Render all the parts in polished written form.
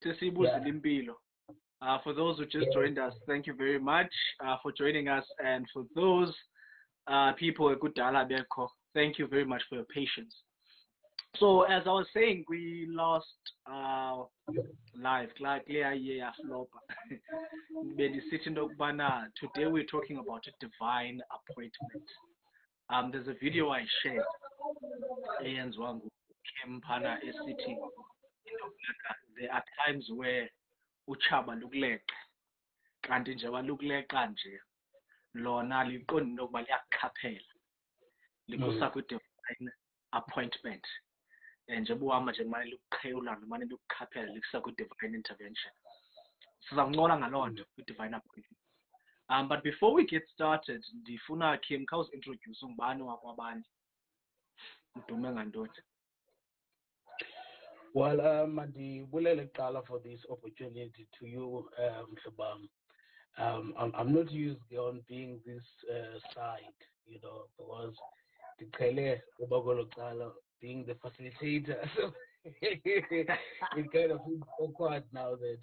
Sesibuze Yeah. limpilo. For those who just Yes. joined us, thank you very much for joining us. And for those people ekudala bekho, thank you very much for your patience. So as I was saying, we lost live. Clear year flopa. Benisithi into yokubana today we're talking about a divine appointment. There's a video I shared eyenziwa nguKim phana esithi there are times where utshaba lukuleqa kanti njengoba lukuleqa nje lona liqondi nokuba liyakukhaphela likusa kwi-divine appointment njengoba uhamba nje limane likuqhewula limane likukhaphela likusa kwi-divine intervention sizawuncola ngaloo nto kwi-divine appointment. But before we get started ndifuna Kim khawuzi-introduce ngubani wakwabani udume ngantoni. Well, mandibulele kuqala for this opportunity to you, Mhlabam. I'm not used on being this side, because the being the facilitator, so it kind of feels awkward now that.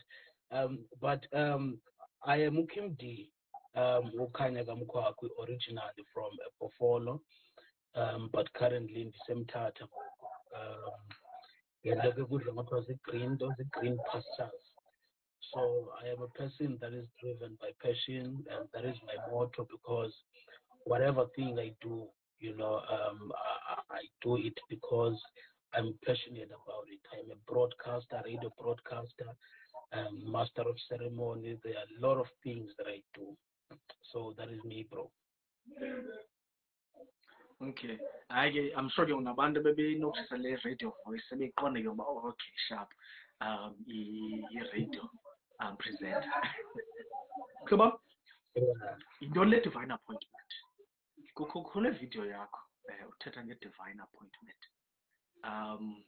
But I am Mkwakwi, Khanya Mkwakwi, originally from Pofolo, but currently in the same Tata. Those green pastures. So I am a person that is driven by passion, and that is my motto, because whatever thing I do, I do it because I'm passionate about it. I'm a broadcaster, radio broadcaster, master of ceremony. There are a lot of things that I do. So that is me, bro. Okay. I'm sure ke unabantu bebeyinothisa le radio voice sebeqonde ke uba okay sharp i-radio presenter. Kuba yintoni le divine appointment? Kukho le video yakho uthetha nge-divine appointment.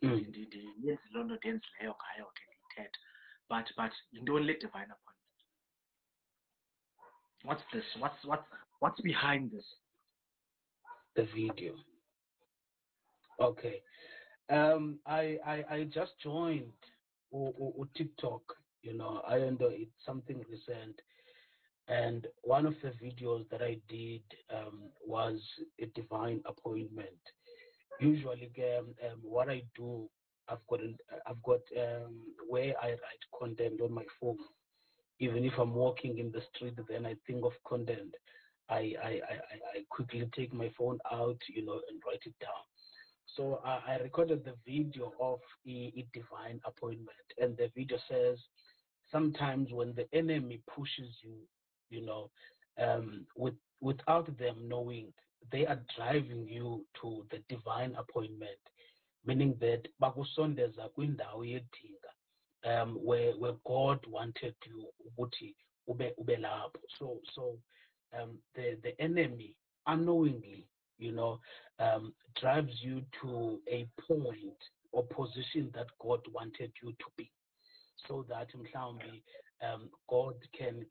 Yenzi loo nto ndiyenzileyo ngayo ke ndiyithetha. But yintoni le divine appointment? What's this? What's behind this? The video. Okay. I just joined TikTok. I know it's something recent, and one of the videos that I did was a divine appointment. Usually, what I do, I've got where I write content on my phone. Even if I'm walking in the street, then I think of content. I quickly take my phone out, and write it down. So I recorded the video of a divine appointment, and the video says, sometimes when the enemy pushes you, without them knowing, they are driving you to the divine appointment, meaning that bakusondeza kwindawo yedinga, where God wanted you ukuthi ube lapho. So the enemy unknowingly, drives you to a point or position that God wanted you to be, so that God can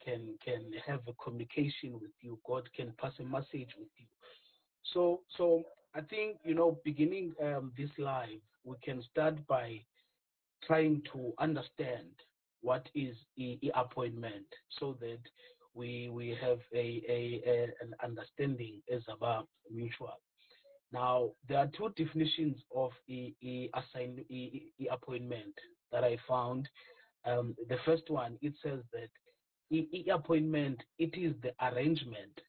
have a communication with you. God can pass a message with you. So I think, beginning this live, we can start by trying to understand what is the appointment, so that we have an understanding as about mutual. Now, there are two definitions of appointment that I found. The first one, it says that appointment, it is the arrangement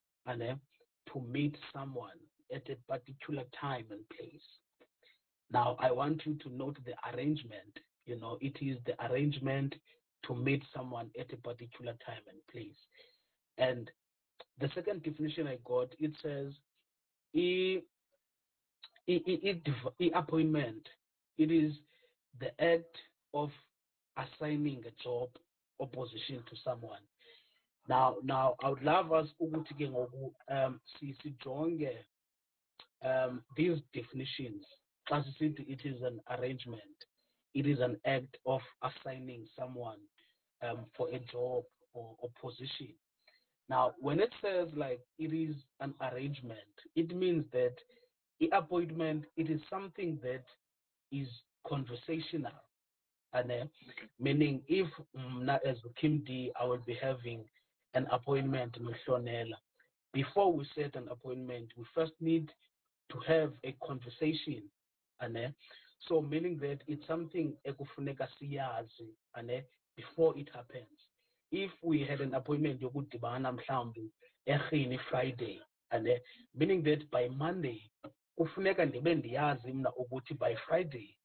to meet someone at a particular time and place. Now, I want you to note the arrangement. It is the arrangement to meet someone at a particular time and place. And the second definition I got, it says, appointment, it is the act of assigning a job or position to someone. Now I would love us these definitions. As it is an arrangement. It is an act of assigning someone for a job or position. Now, when it says like it is an arrangement, it means that the appointment, it is something that is conversational. meaning if as Kim D, I will be having an appointment with Hlonela. Before we set an appointment, we first need to have a conversation. So meaning that it's something ekufuneka siyazi before it happens. If we had an appointment yokudibana mhlawumbi eRhini Friday, meaning that by Monday kufuneka ndibe ndiyazi mna ukuthi by Friday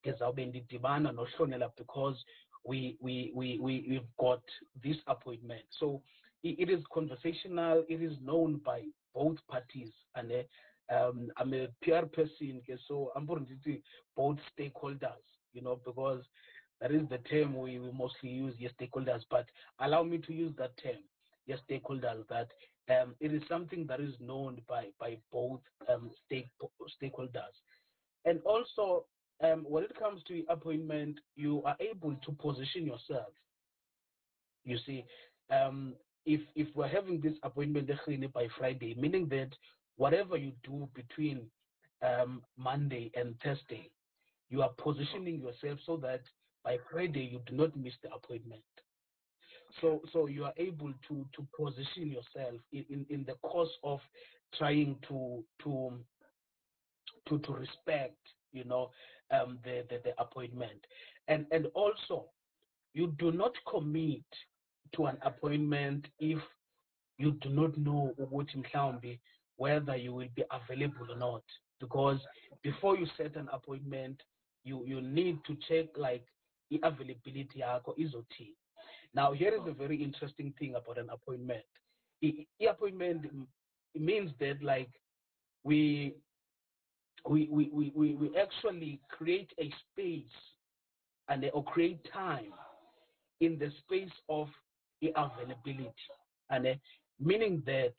ngizawube ndidibana noHlonela because we've got this appointment. So it is conversational, it is known by both parties, I'm a PR person, so I'm going to both stakeholders, because that is the term we mostly use, yes, stakeholders, but allow me to use that term, yes, stakeholders, that it is something that is known by both stakeholders. And also, when it comes to appointment, you are able to position yourself. You see, if we're having this appointment by Friday, meaning that whatever you do between Monday and Thursday, you are positioning yourself so that by Friday you do not miss the appointment. So you are able to position yourself in the course of trying to respect, the appointment, and also you do not commit to an appointment if you do not know whether you will be available or not, because before you set an appointment, you need to check like the availability yakho izothi. Now here is a very interesting thing about an appointment. The appointment means that like we actually create a space or create time in the space of the availability, meaning that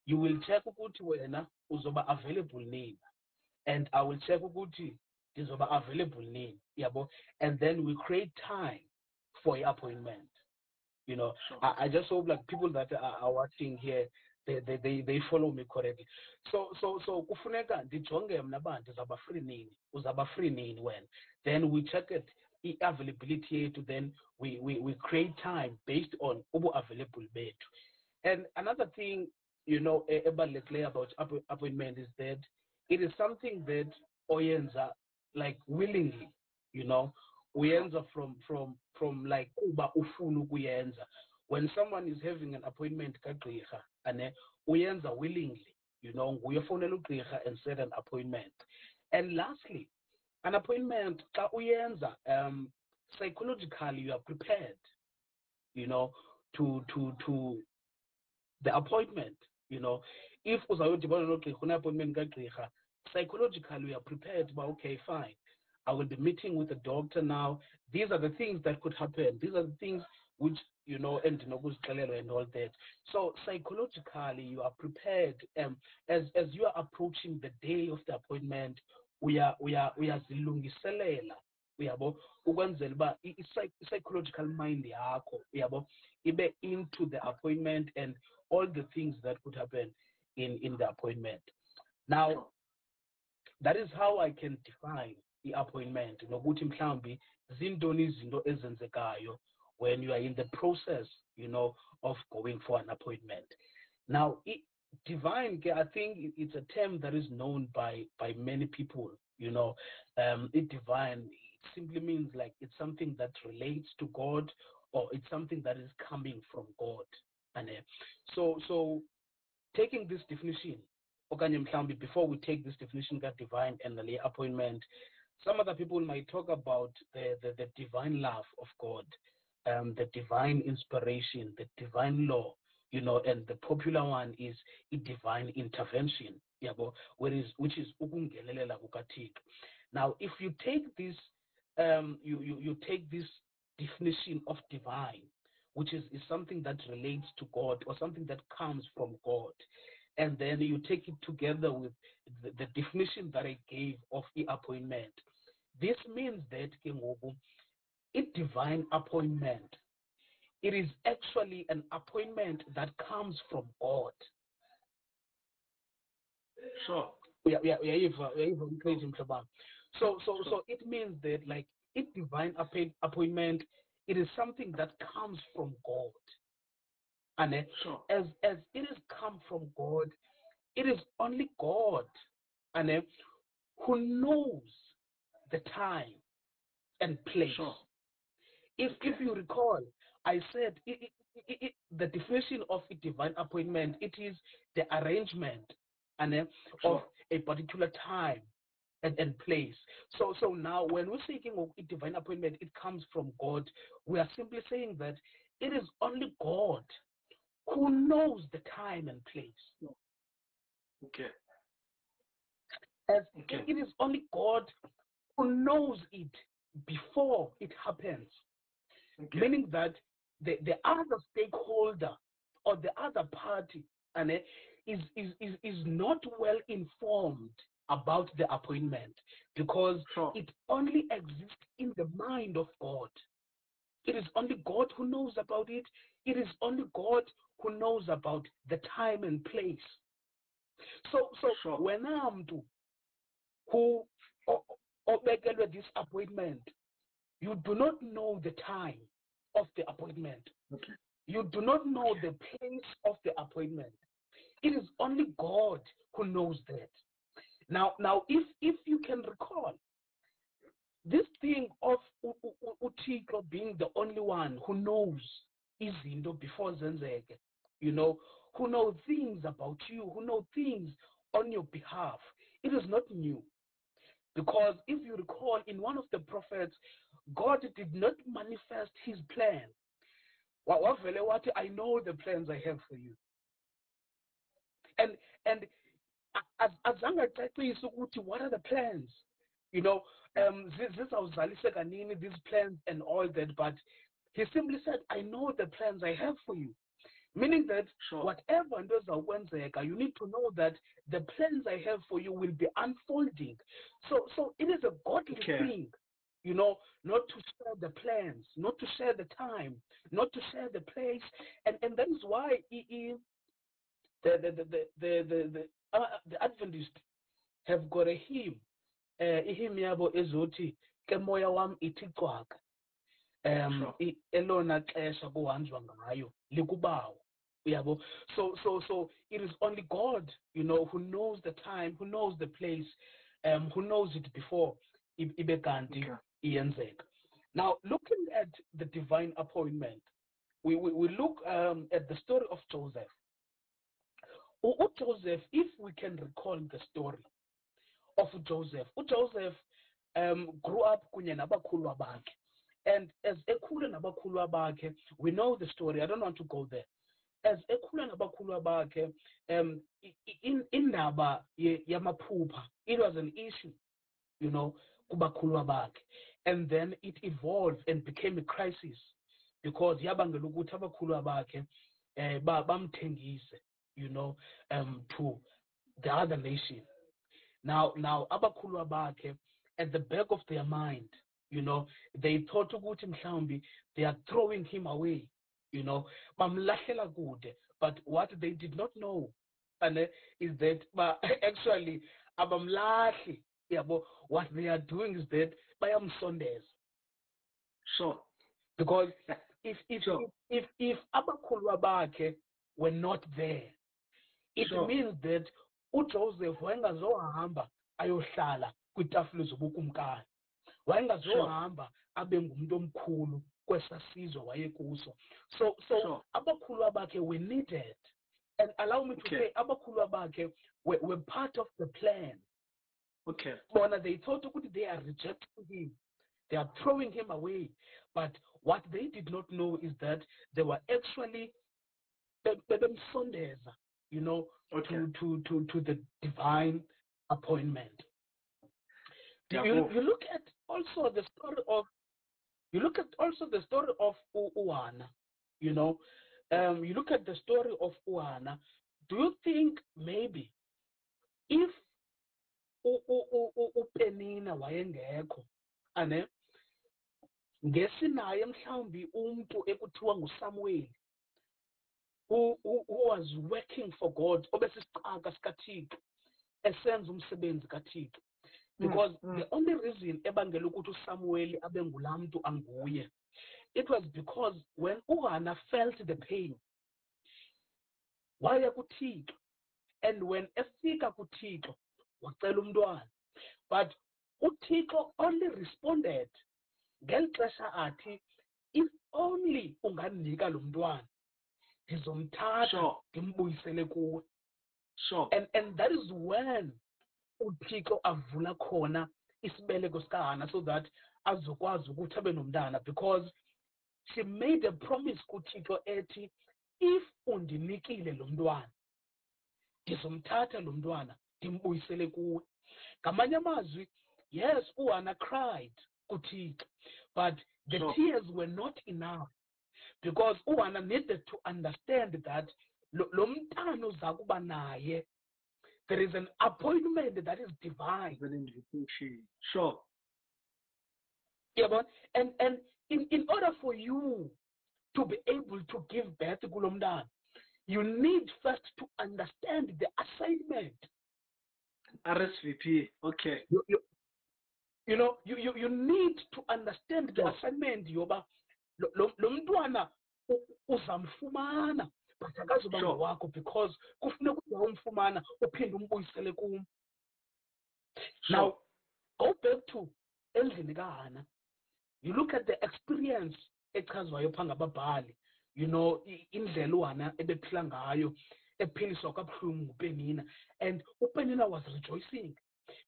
you will check ukuthi wena uzoba available nini, and I will check ukuthi ndizoba available nini, yabo, and then we create time for your appointment. I just hope like people that are watching here, they follow me correctly. So kufuneka ndijonge mna ba ndizaba free nini, uzaba free nini when, then we check it availability to, then we create time based on ubu available bethu. And another thing, about appointment is that it is something that oyenza like willingly, uyenza from like uba ufuna ukuyenza. When someone is having an appointment kagqirha, uyenza willingly, nguyefonela ugqirha and set an appointment. And lastly, an appointment xa uyenza, psychologically you are prepared, to the appointment. If uzayodibana nogqirha une-appointment kagqirha, psychologically we are prepared, but okay, fine, I will be meeting with the doctor now. These are the things that could happen. These are the things which, and all that. So psychologically you are prepared. As you are approaching the day of the appointment, uyazilungiselela, uyabo, ukwenzela uba psychological mind yakho, uyabo, ibe into the appointment and all the things that could happen in the appointment. Now, that is how I can define the appointment. Nokuthi mhlambi zintoni izinto ezenzekayo when you are in the process, of going for an appointment. Now, divine, I think it's a term that is known by many people. It divine, it simply means like it's something that relates to God, or it's something that is coming from God. And so taking this definition, before we take this definition that divine and the appointment, some other people might talk about the divine love of God, the divine inspiration, the divine law, and the popular one is a divine intervention, which is ukungenelela kukaThixo. Now, if you take this, you take this definition of divine, which is something that relates to God or something that comes from God, and then you take it together with the definition that I gave of the appointment. This means that a divine appointment, it is actually an appointment that comes from God. Sure. So it means that like divine appointment, it is something that comes from God. And as it has come from God, it is only God and who knows the time and place. If you recall, I said the definition of a divine appointment, it is the arrangement and of a particular time and place. So now when we're speaking of a divine appointment, it comes from God. We are simply saying that it is only God who knows the time and place. It is only God who knows it before it happens. Meaning that the other stakeholder or the other party and is not well informed about the appointment, because it only exists in the mind of God. It is only God who knows about it. It is only God who knows about the time and place. So when I'm who obekelwe this appointment, you do not know the time of the appointment. You do not know the place of the appointment. It is only God who knows that. Now, if you can recall, this thing of uThixo being the only one who knows izinto before zenzeke, who knows things about you, who knows things on your behalf, it is not new. Because if you recall, in one of the prophets, God did not manifest his plan. I know the plans I have for you. And azange acacise ukuthi what are the plans? These plans and all that, but he simply said, I know the plans I have for you. Meaning that whatever you need to know that the plans I have for you will be unfolding. So it is a godly thing, not to share the plans, not to share the time, not to share the place, and that is why the Adventists have got a hymn. Ihymn yabo ezothi ke moya wami ithi cwaka. Elona xesha kuhanjwa ngayo likubawo. So it is only God, who knows the time, who knows the place, who knows it before ibekanti iyenzeka. Now, looking at the divine appointment, we look at the story of Joseph. Joseph, if we can recall the story of Joseph, Joseph grew up kunye nabakhulu bakhe, and as ekhula nabakhulu bakhe, we know the story. I don't want to go there. As ekhula nabakhulu bakhe, indaba yamaphupha, it was an issue, kubakhulu bakhe, and then it evolved and became a crisis because yabangela ukuthi abakhulu bakhe bamthengise, to the other nation. Now abakhulu bakhe, at the back of their mind, they thought ukuthi mhlawumbe they are throwing him away, bamlahlela kude. But what they did not know is that actually abamlahli, what they are doing is that bayamsondeza. Because if abakhulu bakhe were not there, it means that uJoseph wayengazohamba ayohlala kwitafula zobukumkani, wayengazohamba abe ngumuntu omkhulu kwesasizwe wayekuso. So abakhulu bakhe were needed, and allow me to say abakhulu bakhe were part of the plan. Bona they thought they are rejecting him, they are throwing him away, but what they did not know is that they were actually bemsondeza, to the divine appointment. You look at also the story of Uwana. You look at the story of Uwana. Do you think maybe if uPenina wayengekho ane ngesinaye mhlawumbi umuntu ekuthiwa nguSamuel who was working for God, obesisicaka sikaThixo, esenza umsebenzi kaThixo, because the only reason ebangela ukuthi uSamuel abe ngulaa mntu anguye, it was because when uHana felt the pain, waya kuThixo, and when efika kuThixo wacela umntwana, but uThixo only responded ngeli xesha athi, if only ungandinika lo mntwana ndizomthatha ndimbuyisele kuwe. And that is when uThixo avula khona isibeleko sikaHana, so that azokwazi ukuthi abe nomntana, because she made a promise kuThixo ethi, if undinikile lo mntwana ndizomthatha lo mntwana ndimbuyisele kuwe. Ngamanye amazwi, yes, uHana cried kuThixo, but the tears were not enough, because uHana needed to understand that lo mntana uza kuba naye, there is an appointment that is divine. Sure. Yeah, but and in order for you to be able to give birth to kulo mntana, you need first to understand the assignment. RSVP. Okay. You know, you need to understand the assignment. Yoba lo mntwana uzamfumana, but akazuba ngowakho, because kufuneka umfumana uphinde umbuyisele kum. Now, go back to endlini kaHana. You look at the experience echazwayo phaa ngababhali, you know, indlela uHana ebephila ngayo, ephiliswa kabuhlungu nguPenina, and uPenina was rejoicing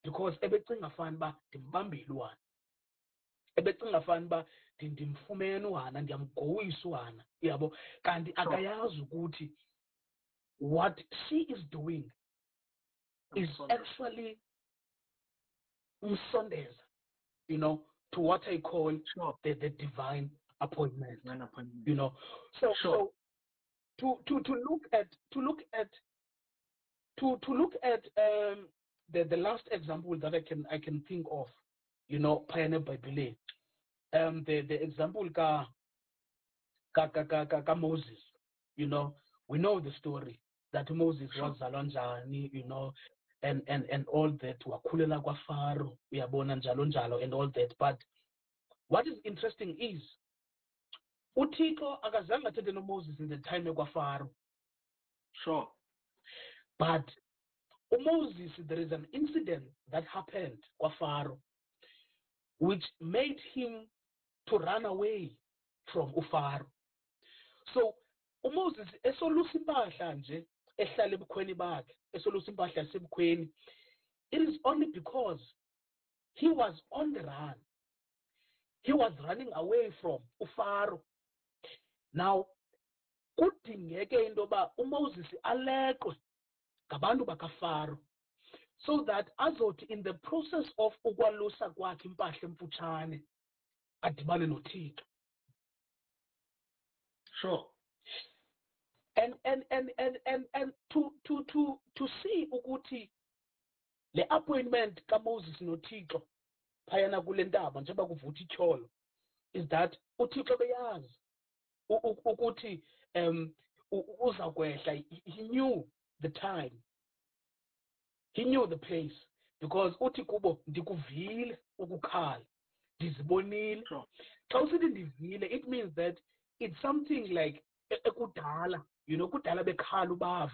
because ebecinga fanuba ndimbambile uHana, ebecinga fanuba ndimfumene uHana, ndiyamgowisa uHana, yabo, kanti akayazi ukuthi what she is doing is actually umsondeza, you know, to what I call the divine appointment. You know, so to look at the last example that I can think of, you know, Pioneer Bible, the example ka Moses, you know, we know the story that Moses was zalwanjani, you know, and all that, wakhulela kwaFaro, uyabona njalo njalo, and all that. But what is interesting is uThixo akazange athethe noMoses in the time kwaFaro. Sure. But Moses, there is an incident that happened kwaFaro which made him to run away from uFaro. So uMoses esolusa impahla nje ehlala ebukhweni bakhe, esolusa impahla yasebukhweni, it is only because he was on the run. He was running away from uFaro. Now, kudingeke into yoba uMoses aleqwe ngabantu bakaFaro, so that azothi in the process of ukwalusa kwakhe impahla emfutshane adibane noThixo. Sure. And to see ukuthi le appointment kaMoses noThixo phayana kule ntaba njengoba kuvutha ityholo, is that uThixo beyazi ukuthi uza kwehla. He knew the time, he knew the place, because uthi kubo ndikuvile ukukhala, ndizibonile. Xa usithi ndivile, it means that it's something like ekudala, you know, kudala bekhala ubava,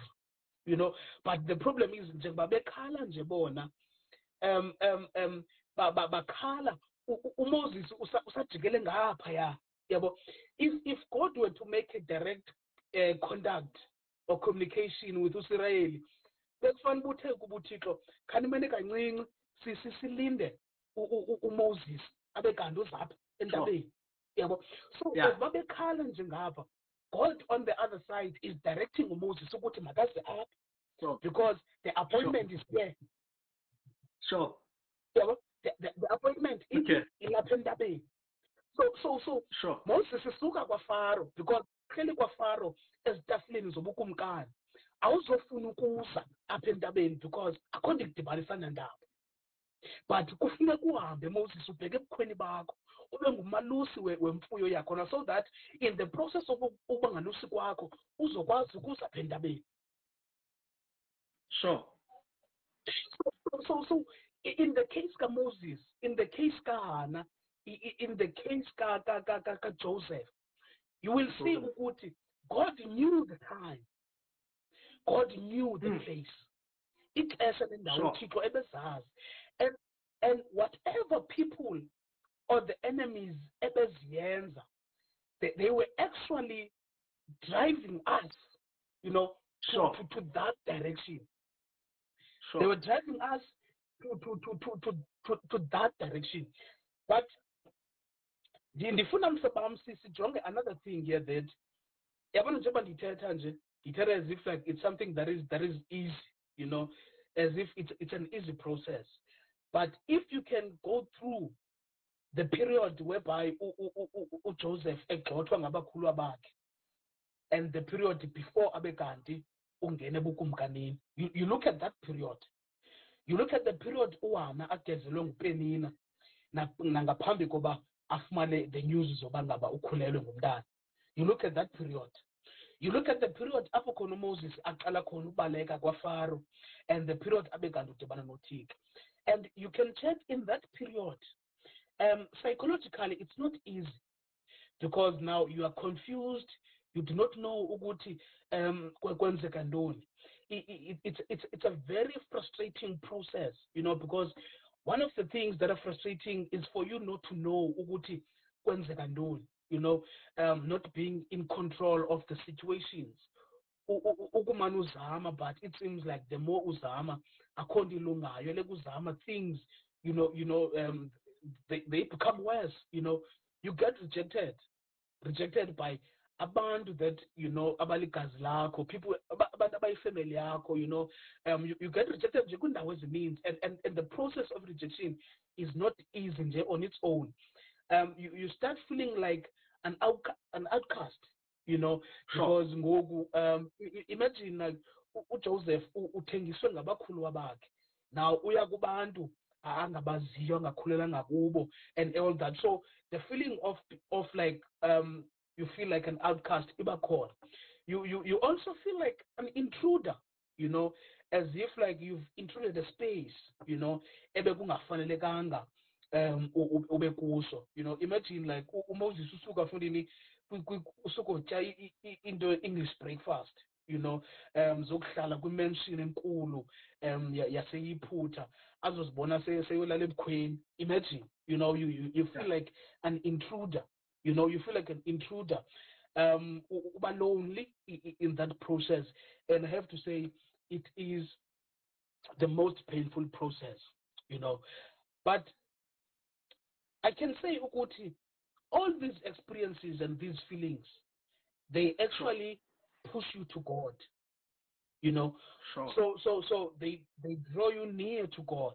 you know, but the problem is njengoba bekhala nje bona, bakhala uMoses usajikele ngaphaya, yabo. If God were to make a direct contact or communication with uSirayeli, bekufanele ubuthe kubuThixo, khanimene kancinci silinde uMoses abe kanti uzapha entabeni, yabo. So babekhala nje ngapha, God on the other side is directing uMoses ukuthi makaze apha, because the appointment is there. Sure. Yabo, the appointment is ilapha entabeni. So Moses isuka kwaFaro, because qhele kwaFaro ezitafuleni zobukumkani awuzofuna ukuza apha entabeni, because akho nto ikudibanisa nendaba. But kufuneka uhambe Moses ubheke ebukhweni bakho, ube ngumalusi wemfuyo yakhona, so that in the process of uba ngalusi kwakho uzokwazi ukuza apha entabeni. Sure. So In the case of Moses, in the case of Hannah, in the case of Joseph, you will see ukuthi God knew the time. God knew the place. Ixesha lendawo uThixo ebezazi. And whatever people or the enemies ebeziyenza, they were actually driving us, to that direction. They were driving us to that direction. But ndifuna msebam sijonge another thing here that yabona njengoba ndithetha as if like it's something that is easy, as if it's an easy process. But if you can go through the period whereby Joseph egxothwa ngabakhulu bakhe and the period before abekanti ungene ebukumkanini, you look at that period. You look at the period uHana agezelwe nguPenina nangaphambi koba afumane the news zoba ngaba ukhulelwe ngumntana. You look at that period. You look at the period apho khona uMoses aqala khona ubaleka kwaFaro, and the period abekanti udibana noThixo. And you can check in that period. Psychologically, it's not easy because now you are confused. You do not know ukuthi kwenzeka ntoni. It's a very frustrating process, because one of the things that are frustrating is for you not to know ukuthi kwenzeka ntoni, not being in control of the situations. Ukumane uzama, but it seems like the more uzama, akho nto ilungayo, uzama things, they become worse. You get rejected by abantu that abaligazi lakho, people abantu abayifamily yakho, you get rejected nje kwindawo ezininzi, and the process of rejection is not easy nje on its own. You start feeling like an outcast, because ngoku imagine like uJoseph uthengiswe ngabakhulu bakhe, now uya kubantu angabaziyo angakhulelanga kubo and all that. So the feeling of like you feel like an outcast ibakhona. You also feel like an intruder, as if like you've intruded a space, ebekungafanelekanga ube kuso. Imagine like uMoses usuka fundini usuka utya into English breakfast, zokuhlala kwimansion enkulu yaseyiphutha azozibona seyolala ebukhweni. Imagine, you feel like an intruder. You feel like an intruder, uba lonely in that process. And I have to say, it is the most painful process, But I can say, ukuthi, all these experiences and these feelings, they actually push you to God, So they draw you near to God,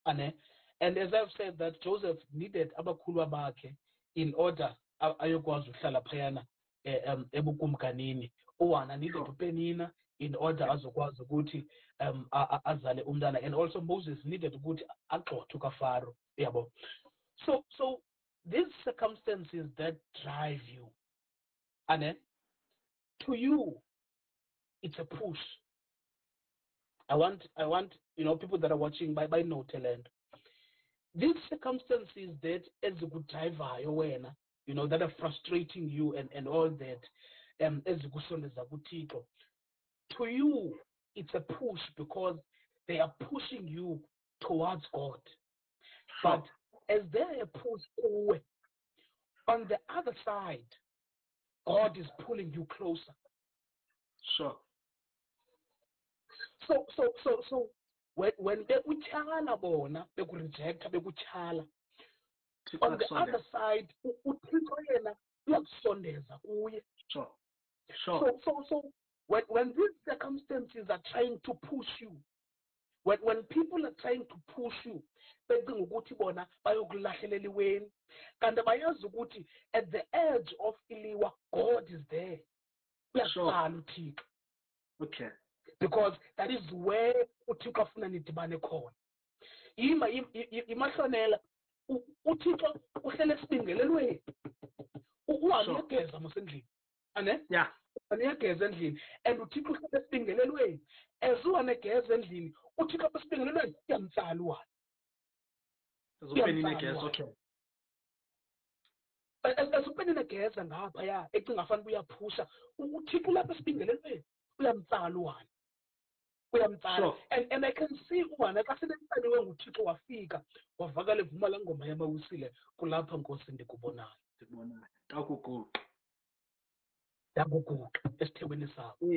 and as I've said, that Joseph needed abakhulu bakhe in order ayokwazi uhlala phayana ebukumkanini. uHana needed uPenina in order azokwazi ukuthi azale umntana, and also Moses needed ukuthi agxothwe kwaFaro, yabo. So these circumstances that drive you, and to you it's a push. I want people that are watching by no talent. These circumstances that as a good driver, that are frustrating you and all that, to you, it's a push because they are pushing you towards God. But as they are pushed away, on the other side, God is pulling you closer. Sure. So when bekuchala bona bekurejecta bekuchala, on the other side uThixo yena uyakusondeza kuye. Sure. So when these circumstances are trying to push you, when people are trying to push you, becinga ukuthi bona bayokulahlelela iweni, kanti bayazi ukuthi at the edge of iliwa God is there. Uyaqala uThixo. Okay. Because that is where uThixo afuna nidibane khona. Imahlonela uThixo uhlele esibingelelweni. uHana uyageza mosendlini. ane Yeah. aniyageza endlini and uthixo usebesibingelelweni as uwanegeza endlini uthixo besibingelelweni uyamtsala uwani Opening again, okay. Asupeni negeza ngapha ya ecinga fanele uyaphusha uthixo lapha esibingelelweni uyamtsala uwani uyamtsala and I can see uwani xa selentaniwe nguthixo wafika wavakala evuma laa ngoma yamawisile kulapha Nkosi ndikubonayo Ndakuguqa esithebeni sakho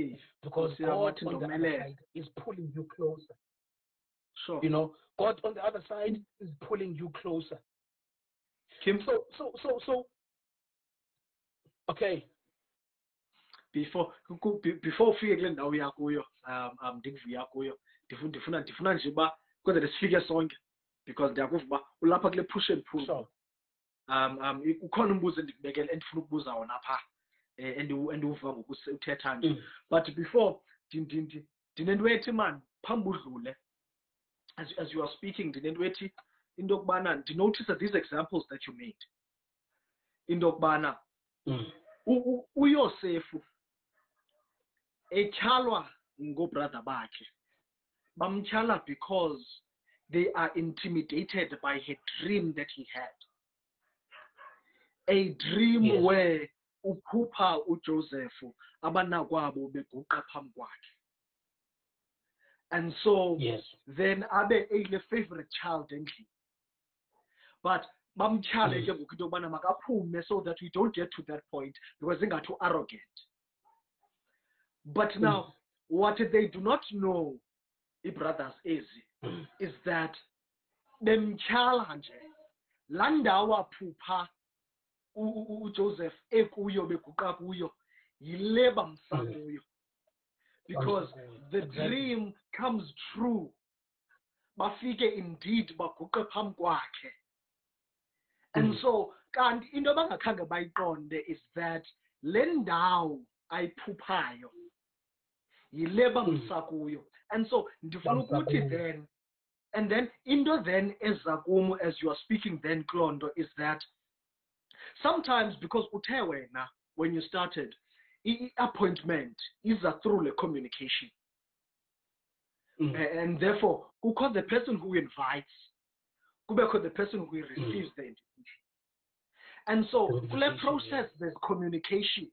because God on the other side is pulling you closer. Sure. You know, God on the other side is pulling you closer. Kim? So okay. Before ufike kule ndawo yakuyo ndikuvuya kuyo ndifuna nje uba kwenzele sifike sonke because ndiyakuva uba ulapha kule push and pull. Sure. Ukhona umbuzo endikubekele endifuna ukubuza wona pha endiwuva ngokuthetha nje but before ndinento ethi man phambi udlule as you are speaking ndinento ethi into yokubana ndinotice these examples that you made into yokubana uYosefu etyhalwa ngobrother bakhe bamtyhala because they are intimidated by her dream that he had, a dream where ukhupha uJoseph abanakwabo beguqa phambi kwakhe, and so then abe the favorite child endlini, but bamtyhale ke ngoku into yokubana makaphume so that we don't get to that point because ingathi too arrogant. But now what they do not know, brothers, is that bemtyhala nje laa ndawo aphupha uJoseph ekuyo beguqa kuyo yile bamsa kuyo, because the dream comes true, bafike indeed baguqe phambi kwakhe. And so kanti into bangakhange bayiqonde is that le ndawo ayiphuphayo yile bamsa kuyo. And so ndifuna ukuthi then, and then into then eza kum as you are speaking then Klondo is that sometimes because uthe wena when you started appointment is through the communication, and therefore kukho the person who invites, kubekho the person who receives the invitation, and so kule process there's communication.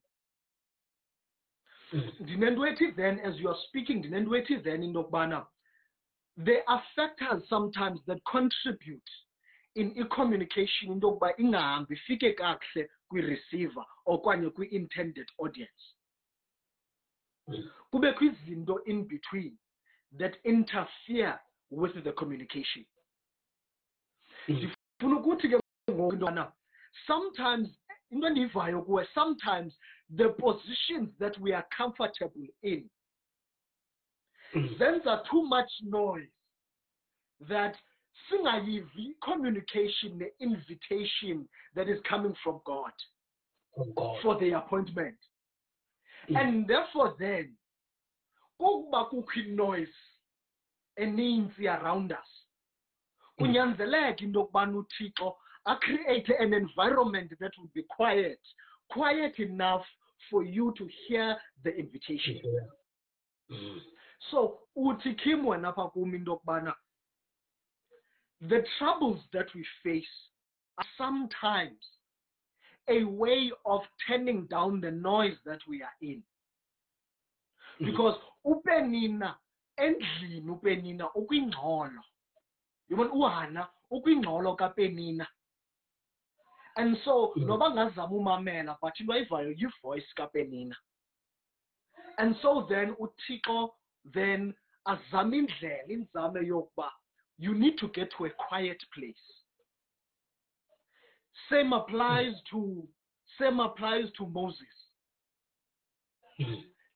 Ndinentwethi then as you are speaking ndinentwethi then into yokubana there are factors sometimes that contribute in communication into yokuba ingahambi ifike kakuhle kwi-receiver okanye kwi-intended audience. Kubekho izinto in between that interfere with the communication. Ndifuna ukuthi ke ngoku into yokubana sometimes into endiyivayo kuwe, sometimes the positions that we are comfortable in zenza too much noise that singayivi communication, the invitation that is coming from God for the appointment. And therefore then kuba kukho noise eninzi around us, kunyanzeleka into yokubana uThixo create an environment that will be quiet enough for you to hear the invitation. So uthi Kim wena pha kum into yokubana the troubles that we face are sometimes a way of turning down the noise that we are in. Because upenina endlini upenina ukwingxolo. Yibona uHana ukwingxolo kapenina. And so noba ngazama umamela but into ayivayo yi-voice kapenina. And so then uThixo then azama indlela inzame yokuba you need to get to a quiet place. Same applies to Moses.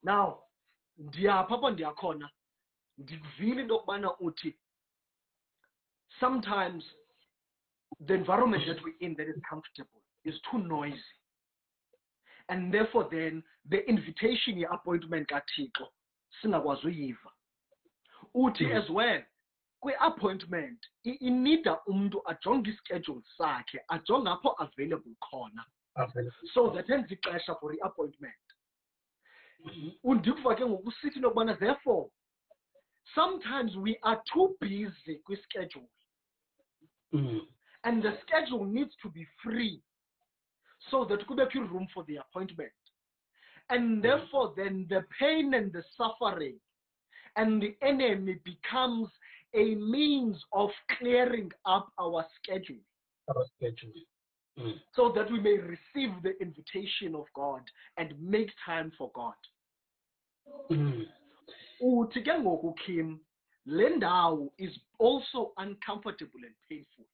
Now, ndiyapha ndiyakhona ndikuvile into yokubana uthi sometimes the environment that we're in that is comfortable is too noisy. And therefore then the invitation ye-appointment kaThixo singakwazi uyiva. Uthi as well kwi-appointment inida umuntu ajonge ischedule sakhe, ajonge apho available khona. So that ends ixesha for i-appointment. Undikuva ke ngoku usithi nokubana therefore sometimes we are too busy kwi-schedule. And the schedule needs to be free so that kube room for the appointment. And therefore then the pain and the suffering and the enemy becomes a means of clearing up our schedule. So that we may receive the invitation of God and make time for God. Uthi ke ngoku Kim, le ndawo is also uncomfortable and painful.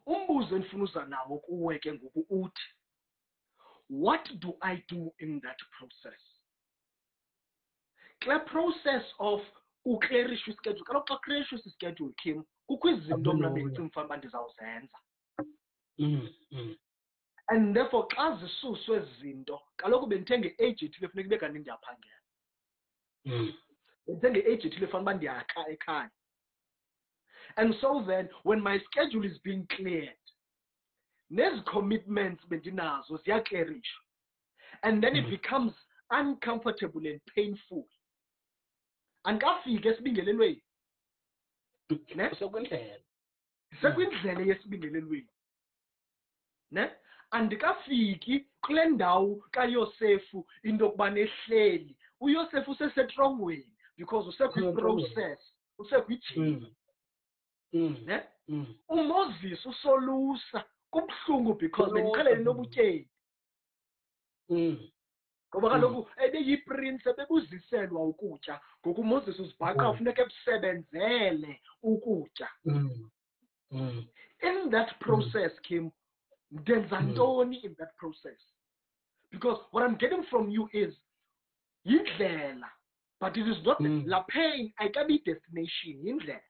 Umbuzo endifuna uza nawo kuwe ke ngoku uthi, what do I do in that process? The process of uklerisha ischedule. Kaloku xa uklerisha ischedule Kim, kukho izinto mna bendicinga ufanele ndizawuzenza. And therefore xa zisuswe ezi zinto, kaloku bendithe nge-age ethile funeka ibe kanti ndiyaphangela. Bendithe nge-age ethile fanele uba ndiyakha ekhaya. And so then, when my schedule is being cleared, these commitments bendinazo ziyaklerishwa. And then it becomes uncomfortable and painful. Andikafiki esibingelelweni. Sekwindlela yesibingelelweni. Ne? Andikafiki kule ndawo kaYosefu into yokuba nehleli. uYosefu usesetrongweni because usekwi-process, usekwi-journey. Ne? uMoses usolusa kubuhlungu because bendiqhelene nobutyebi. Ngoba kaloku ebeyiprince bebuziselwa ukutya, ngoku uMoses uzibhaqa ufuneka ebusebenzele ukutya. In that process, Kim, ndenza ntoni in that process? Because what I'm getting from you is yindlela, but it is not la pain ayikabi destination, yindlela.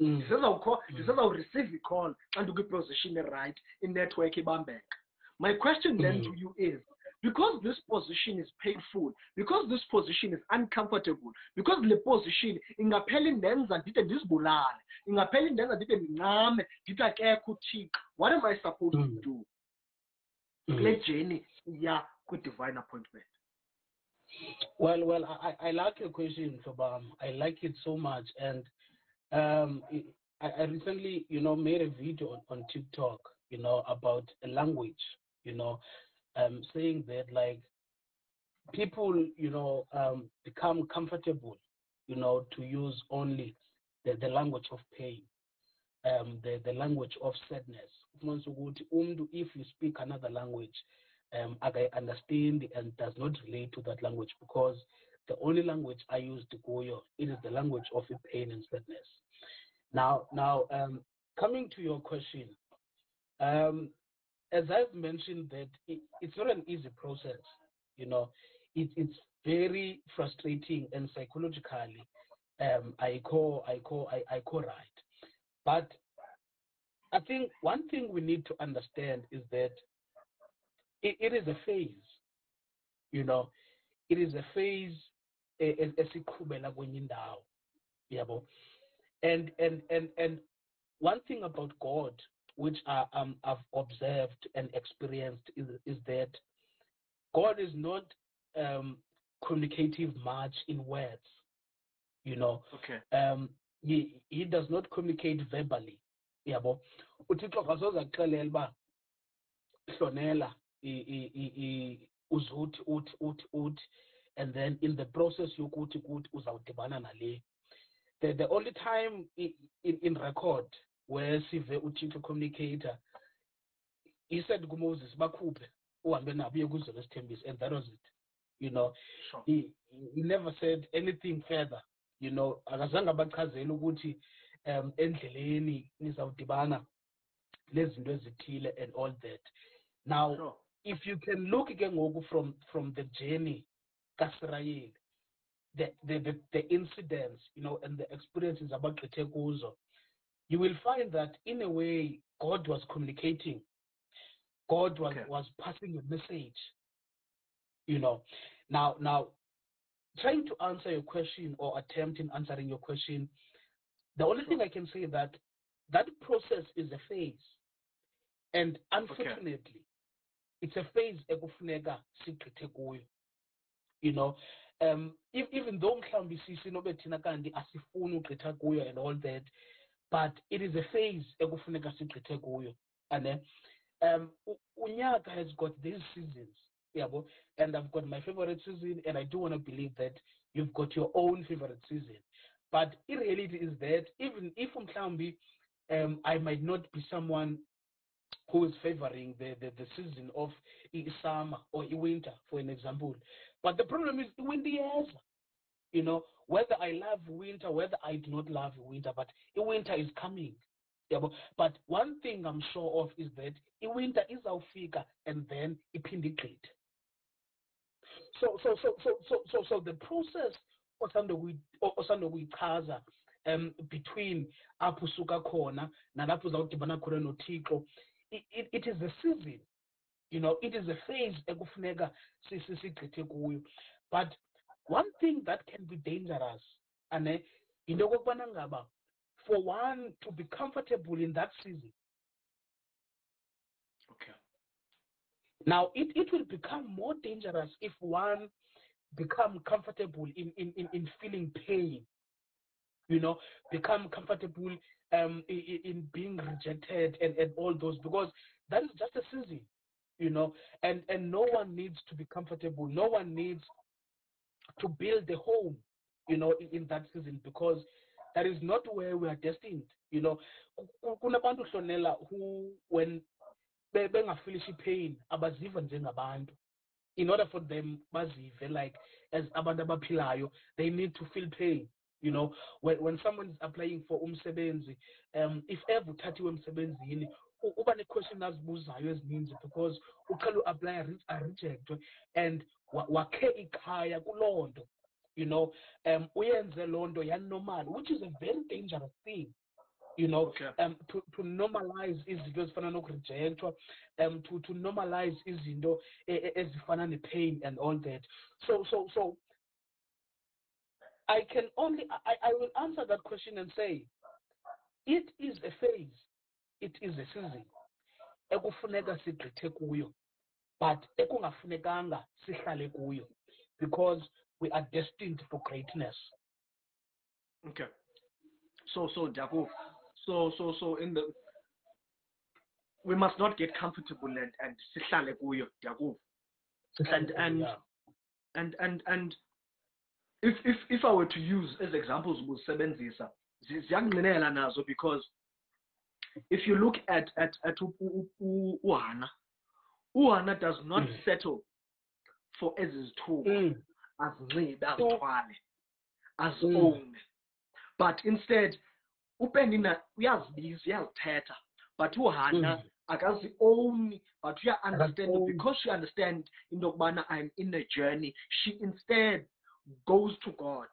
Ndisezawureceive i-call xa ndikwi-position right in-network ibambeka. My question then to you is, because this position is painful, because this position is uncomfortable, because le position ingaphela indenza ndide ndizibulale, ingaphela indenza ndide ndincame, ndithi akekho uThixo, what am I supposed to do? Kule journey ya kwi-divine appointment. Well, I like your question, Shobam. I like it so much. And I recently, made a video on TikTok, about a language, saying that like people, become comfortable, to use only the language of pain, the language of sadness. If you speak another language, I understand and does not relate to that language because the only language I use to go, it is the language of pain and sadness. Now, coming to your question, as I've mentioned that it's not an easy process, it's very frustrating and psychologically, I call right. But I think one thing we need to understand is that it is a phase, it is a phase esiqhubela kwenye indawo, yabo. And one thing about God, which I've observed and experienced, is that God is not communicative much in words, Okay. He does not communicate verbally, yabo. uThixo akasoze akuxelele uba hlonela uzuthi, and then in the process yokuthi uzawudibana nale. The only time in record where sive uThixo communicator, he said kuMoses bakhuphe uhambe nabo uye kwizwe lesithembiso, and that was it. Sure. He never said anything further. Akazange abachazele ukuthi endleleni nizawudibana lezinto ezithile and all that. Now, Sure. if you can look again from the journey kaSirayeli, the incidents, and the experiences about kuzo, you will find that in a way God was communicating. God was passing a message. Now trying to answer your question or attempting answering your question, the only thing I can say that process is a phase. And unfortunately, it's a phase ekufuneka sigqithe kuyo. You know, even though mhlawumbi sinobe thina kanti asifuni ugqitha kuyo and all that, but it is a phase ekufuneka sigqithe kuyo. And unyaka has got these seasons, and I've got my favorite season, and I do want to believe that you've got your own favorite season. But in reality is that even if mhlawumbi I might not be someone who is favoring the season of summer or winter, for an example. But the problem is winter, you know, whether I love winter, whether I do not love winter, but winter is coming. But one thing I'm sure of is that winter is awufika and then iphinde igqithe. So the process osanda kuyichaza between apho usuka khona nalapho uzawudibana khona noThixo, it is a season, you know, it is a phase ekufuneka sigqithe kuyo. But one thing that can be dangerous, and into yokubana ngaba, for one to be comfortable in that season. Okay. Now it will become more dangerous if one become comfortable in feeling pain, you know, become comfortable in being rejected and all those, because that is just a season, you know, and no one needs to be comfortable. No one needs to build a home, you know, in that season, because that is not where we are destined, you know. Kunabantu Hlonela who, when bengafilishi pain, abaziva njengabantu. In order for them bazive like as abantu abaphilayo, they need to feel pain. You know, when someone is applying for umsebenzi, if ever uthathiwe emsebenzini, uba ne-question azibuzayo ezininzi because uqala u-apply a-rejectwe and wakhe ikhaya kuloo nto, you know, uyenze loo nto yanormal, which is a very dangerous thing, you know, to normalize izinto ezifana nokurejectwa, to normalize izinto ezifana ne-pain and all that. So I will answer that question and say, it is a phase, it is a season ekufuneka sigqithe kuyo, but ekungafunekanga sihlale kuyo, because we are destined for greatness. Okay. So Jacob, so in the, we must not get comfortable and sihlale kuyo, Jacob. And if I were to use as examples usebenzisa ziyangqinela nazo, because if you look at uHana does not settle for ezizithuba azinxibe azithwale own, but instead uPenina uyazibiza uyazithetha, but uHana akazi own, but you understand, because she understands into yokubana I'm in a journey, she instead goes to God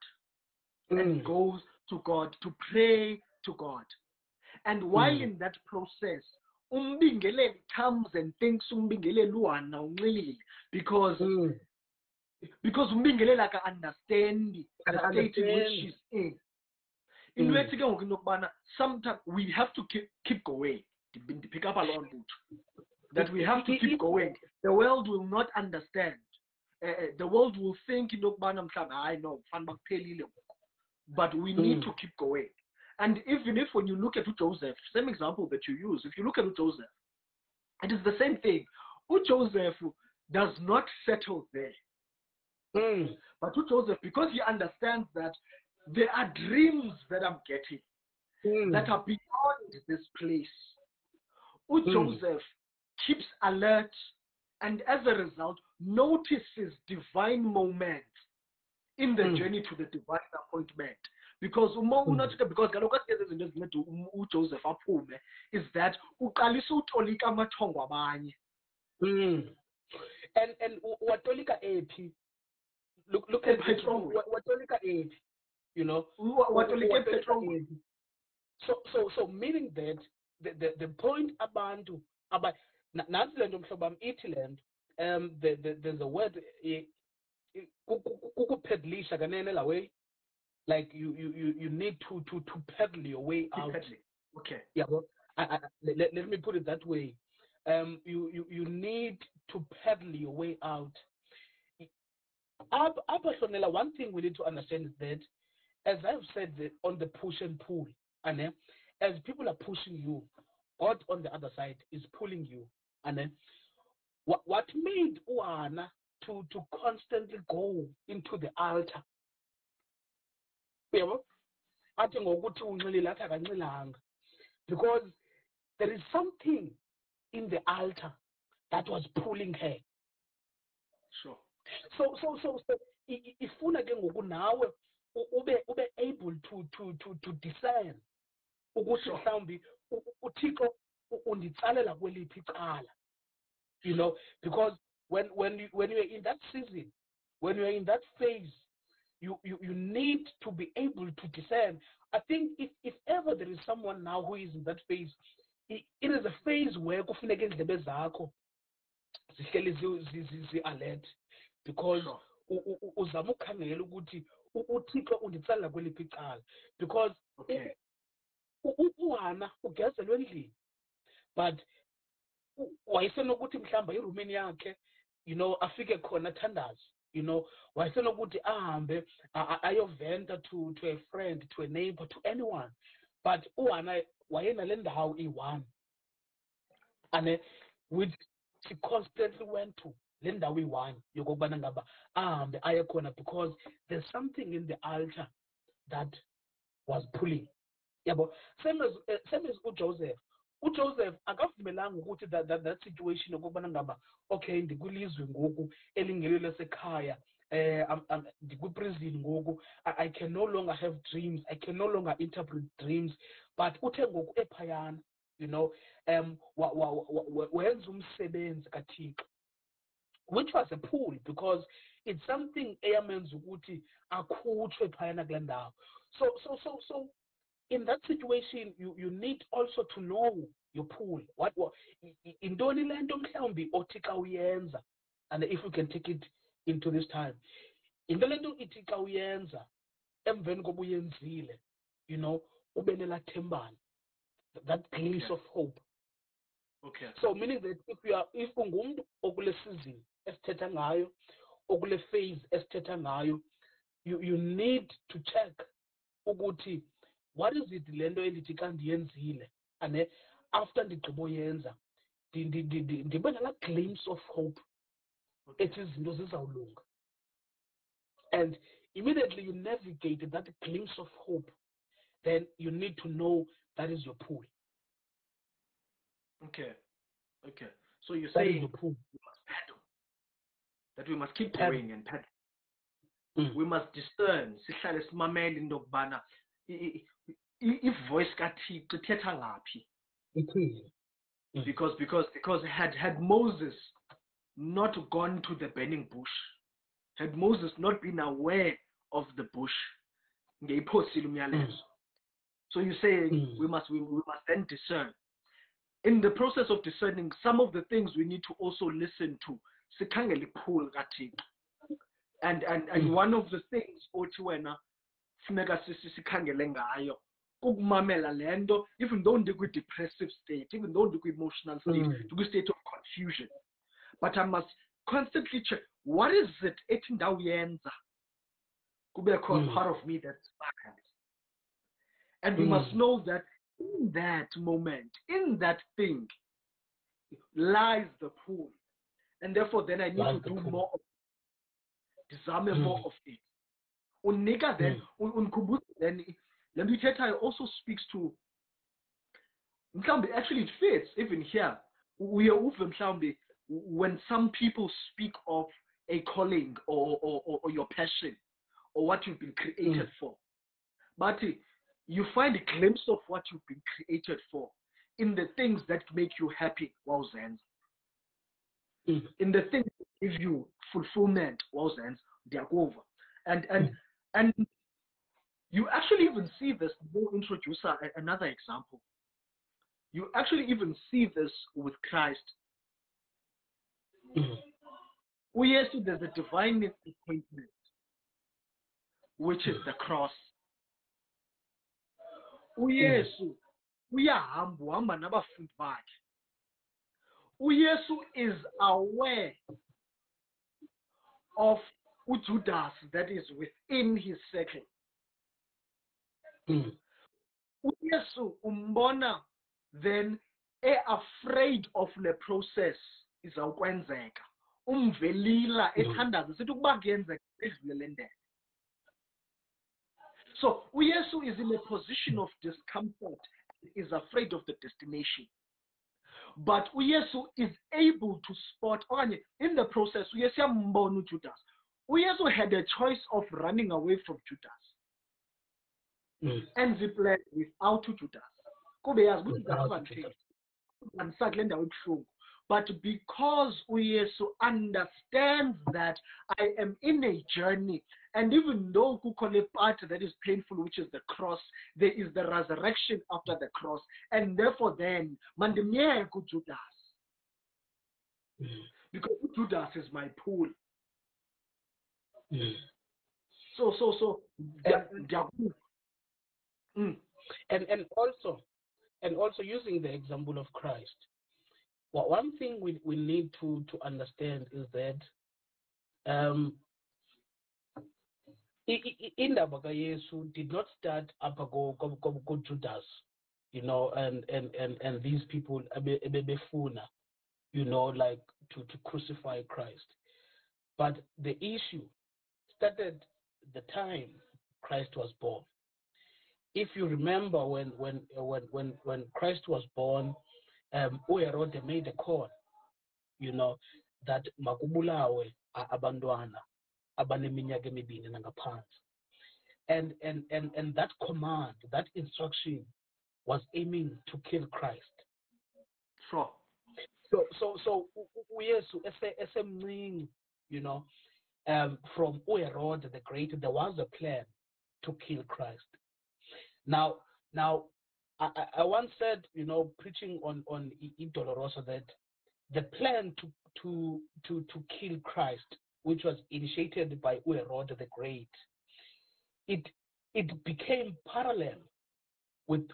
and goes to God to pray to God. And while in that process, umbingeleli comes and thinks umbingeleli uHana unxilile, because umbingeleli aka understand the state in which she's in. Sometimes we have to keep going. Pick up a long boot. That we have to keep going. The world will not understand. The world will think I know, but we need to keep going. And even if when you look at Joseph, same example that you use, if you look at Joseph, it is the same thing. Joseph does not settle there. But Joseph, because he understands that there are dreams that I'm getting that are beyond this place, Joseph keeps alert, and as a result notices divine moments in the journey to the divine appointment. Because because Joseph aphume is that uqalisa utolika amathongo abanye. And watolika ephi, look at petrol, watolika ephi, you know, watolika petrol. So meaning that the point abantu aba nansi lento mhlobam ithi lento, there's a word kukupedlisha kanene la way, like you need to pedal your way out. Okay. Yeah, well, let me put it that way. you need to paddle your way out. Hlonela, one thing we need to understand is that, as I've said, on the push and pull, and as people are pushing you, God on the other side is pulling you. And what made Uana to constantly go into the altar? Because there is something in the altar that was pulling her. Sure. So ifuna ke ngoku nawe ube able to discern ukuthi mhlawumbi uThixo unditsalela kweliphi icala, you know, because when you're in that season, when you're in that phase, you need to be able to discern. I think if ever there is someone now who is in that phase, it is a phase where kufuneka indlebe zakho zihleli zi-alert, because uzama ukukhangela ukuthi uThixo unditsalela kweliphi icala, because uHana ugezelwe endlini, but wayesenokuthi mhlawumbe irumini yakhe, you know, afike khona thandazi, you know, wayesenokuthi ahambe ayoventa to a friend, to a neighbor, to anyone, but uHana wayenale ndawo iyi-one, and which she constantly went to le ndawo iyi-one yokokubana ngaba ahambe aye khona, because there's something in the altar that was pulling. Yabo, same as uJoseph. uJoseph akavumelanga ukuthi that situation yokubana ngaba okay ndikulizwe ngoku elingelo lasekhaya, ndikwi-prison ngoku, I can no longer have dreams, I can no longer interpret dreams, but uthe ngoku ephayana, you know, wenza umsebenzi kaThixo, which was a pull, because it's something eyamenza ukuthi akhutshwe phayana kule ndawo. So in that situation, you need also to know your pull. What intoni le nto mhlawumbi othi xa uyenza, and if we can take it into this time, into le nto ithi xa uyenza emveni koba uyenzile, you know, ube nela thembana, that glimpse of hope. Okay. So meaning that if ungumntu okule season esithetha ngayo, okule phase esithetha ngayo, you need to check ukuthi what is it le nto endithi xa ndiyenzile, and after ndigqiboyenza ndibe nala glimpse of hope, ethi izinto zizawulunga. And immediately you navigate that glimpse of hope, then you need to know that is your pull. Okay. So you're saying we must paddle, that we must keep going and paddle. We must discern, sihlale simamele into yokubana ivoice kaThixo ithetha ngaphi. Because had Moses not gone to the burning bush, had Moses not been aware of the bush, ngeyiphosile umyalezo. So you say we must then discern. In the process of discerning, some of the things we need to also listen to, sikhangele iphul kaThixo. And one of the things othi wena funeka sikhangele ngayo ukumamela lento, even though ndikwi-depressive state, even though ndikwi-emotional state, ndikwi-state of confusion, but I must constantly check, what is it ethi ndawuyenza kubekho part of me that's bad. And we must know that in that moment, in that thing, lies the pool. And therefore then I need to do more of it, desire more of it. Unika then, then Hlonelikhaya also speaks to, actually it fits even here. We are when some people speak of a calling or your passion or what you've been created for. But you find a glimpse of what you've been created for in the things that make you happy, in the things that give you fulfillment, and you actually even see this. We'll introduce another example. You actually even see this with Christ. Yes, there's a divine appointment, which is the cross. Yes, uhamba nabafundi bakhe. uYesu is aware of uJudas that is within his circle. uYesu umbona then afraid of the process izawukwenzeka, umvelila ethandaza sithi ukuba kuyenzeka edlule le ndebe. So uYesu is in a position of discomfort, is afraid of the destination. But uYesu is able to spot, in the process, uYesu yambona uJudas. uYesu had a choice of running away from Judas and ziplan without uJudas. Kube yazi ukuthi Judas kule ndawo ebuhlungu. But because uYesu understands that I am in a journey, and even though kukho part that is painful, which is the cross, there is the resurrection after the cross, and therefore then mandimyeke Judas, because Judas is my pool. So and also using the example of Christ. Well, one thing we need to understand is that indaba kaYesu did not start up go Judas, and these people ebebefuna, like to crucify Christ. But the issue started the time Christ was born. If you remember when Christ was born, uHerode made a call, that makubulawe abantwana abaneminyaka emibini nangaphansi. And that command, that instruction was aiming to kill Christ. Sure. So uYesu esemncane, from uHerode the Great, there was a plan to kill Christ. Now I once said, preaching on Dolorosa, that the plan to kill Christ, which was initiated by Herod the Great, it became parallel with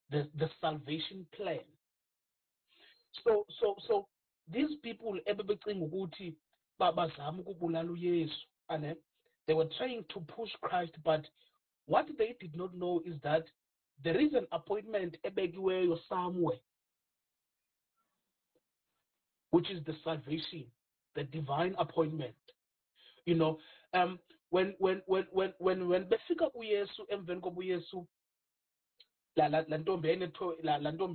the salvation plan. So these people they were trying to push Christ, but what they did not know is that there is an appointment somewhere, which is the salvation, the divine appointment. When befika uYesu emveni koba uYesu la ntombi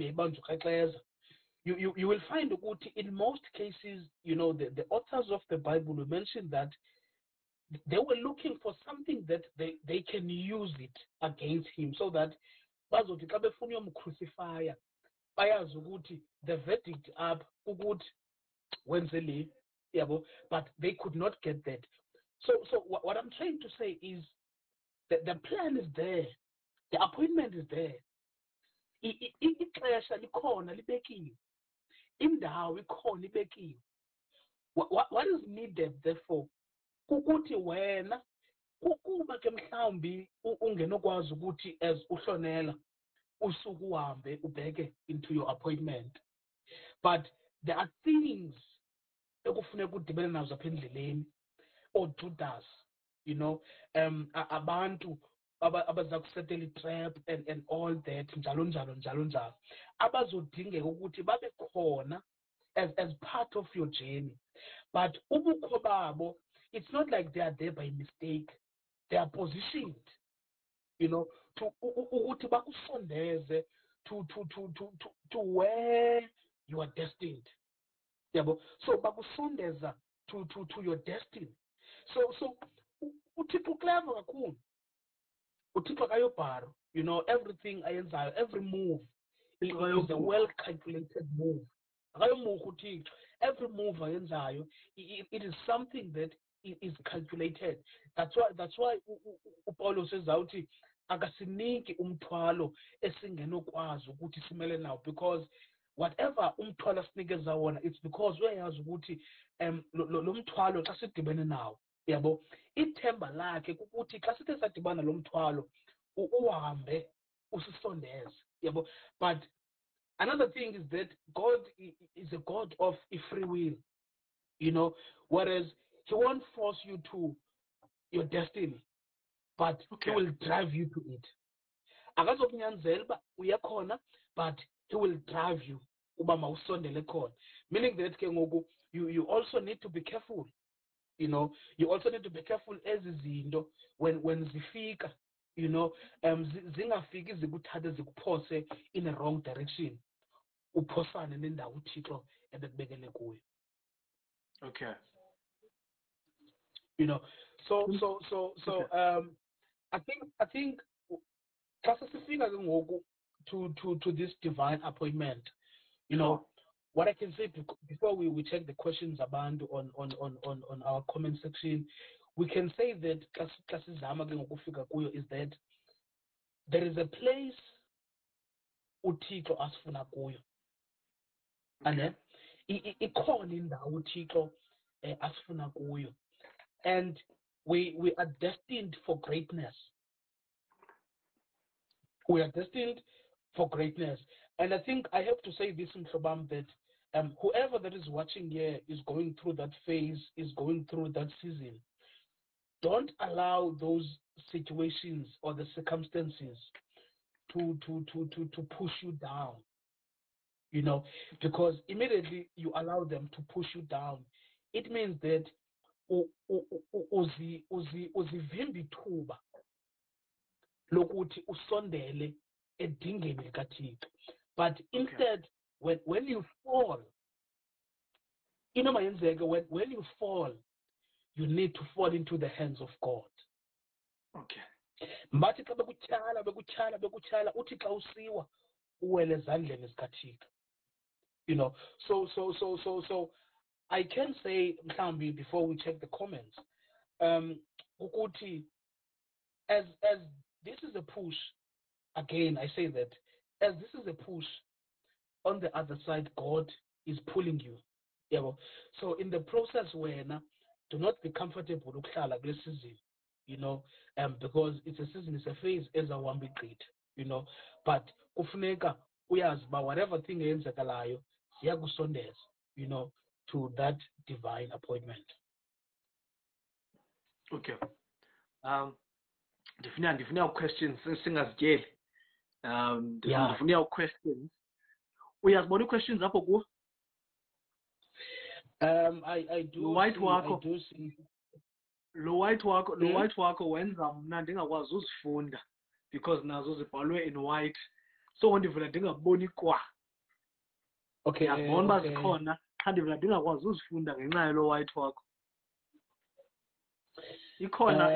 ebanjwa uKlaas, you will find ukuthi in most cases, the authors of the Bible will mention that they were looking for something that they can use it against him, so that bazothi xa befuna uyomcrucifya bayazi ukuthi the verdict up ukuthi wenze le, yabo, but they could not get that. So what I'm trying to say is that the plan is there, the appointment is there, ixesha likhona libekiwe, indawo ikhona ibekiwe. What is needed therefore ukuthi wena ukuba ke mhlawumbi ungenokwazi ukuthi as uhlonela usuku uhambe ubheke into your appointment, but there are things ekufuneka udibene nazo apha endleleni, or Judas, abantu abaza kusetela itrap and all that, njalo abazodingeka ukuthi babe khona as part of your journey. But ubukho babo, it's not like they are there by mistake. They are positioned, to ukuthi bakusondeze to where you are destined. Yabo. So bakusondeza to your destiny. So uThixo clever kakhulu. uThixo akayobharo, everything ayenzayo, every move is a well calculated move. Akayomuka uThixo. Every move ayenzayo, it is something that is calculated. That's why uPaulo says ukuthi akasiniki umthwalo esingenokwazi ukuthi simele nawo, because whatever umthwalo asinikeza wona, it's because uyayazi ukuthi lo mthwalo xa sidibene nawo, yabo, ithemba lakhe ukuthi xa sithe sadibana lo mthwalo uhambe usisondeze, yabo. But Another thing is that God is a God of free will, whereas He won't force you to your destiny, but He will drive you to it. Akazokunyanzela uba uyakhona, but He will drive you uba mawusondele khona. Meaning that ke ngoku you also need to be careful. You also need to be careful ezi zinto when zifika, zingafiki zikuthathe zikuphose in a wrong direction. Uphosane nendawo uThixo ebekubekele kuyo. Okay. So I think xa sesifika ke ngoku to this divine appointment, what I can say before we check the questions abantu on our comment section, we can say that xa sizama ke ngokufika kuyo is that there is a place uThixo asifuna kuyo. And ikhona indawo uThixo asifuna kuyo, and we are destined for greatness. We are destined for greatness. And I think I have to say this in Mhlobam, that whoever that is watching here is going through that phase, is going through that season. Don't allow those situations or the circumstances to push you down. Because immediately you allow them to push you down, it means that uzivimba ithuba lokuthi usondele edingeni likaThixo. But instead, when you fall, when you fall, you need to fall into the hands of God. Okay. Mbathi xa bekutyhala uthi xa usiwa uwele ezandleni zikaThixo. So I can say, mhlambi, before we check the comments, ukuthi as this is a push, again I say that as this is a push, on the other side God is pulling you. So in the process, do not be comfortable ukuhlala kule season, because it's a season, it's a phase ezawuhamba igqitha, but kufuneka uyazi uba whatever thing eyenzekalayo ziyakusondeza, to that divine appointment. Okay. Ndifuna questions singazityeli. Ndifuna questions. Uyazibona questions apho kuwo? I do see. Lo white wakho wenza mna ndingakwazi uzifunda because nazo zibhalwe in white. So ndivula ndingaboni kwa. Okay. Uyazibona uba zikhona xa ndivula ndingakwazi uzifunda ngenxa yalo white wakho. Ikhona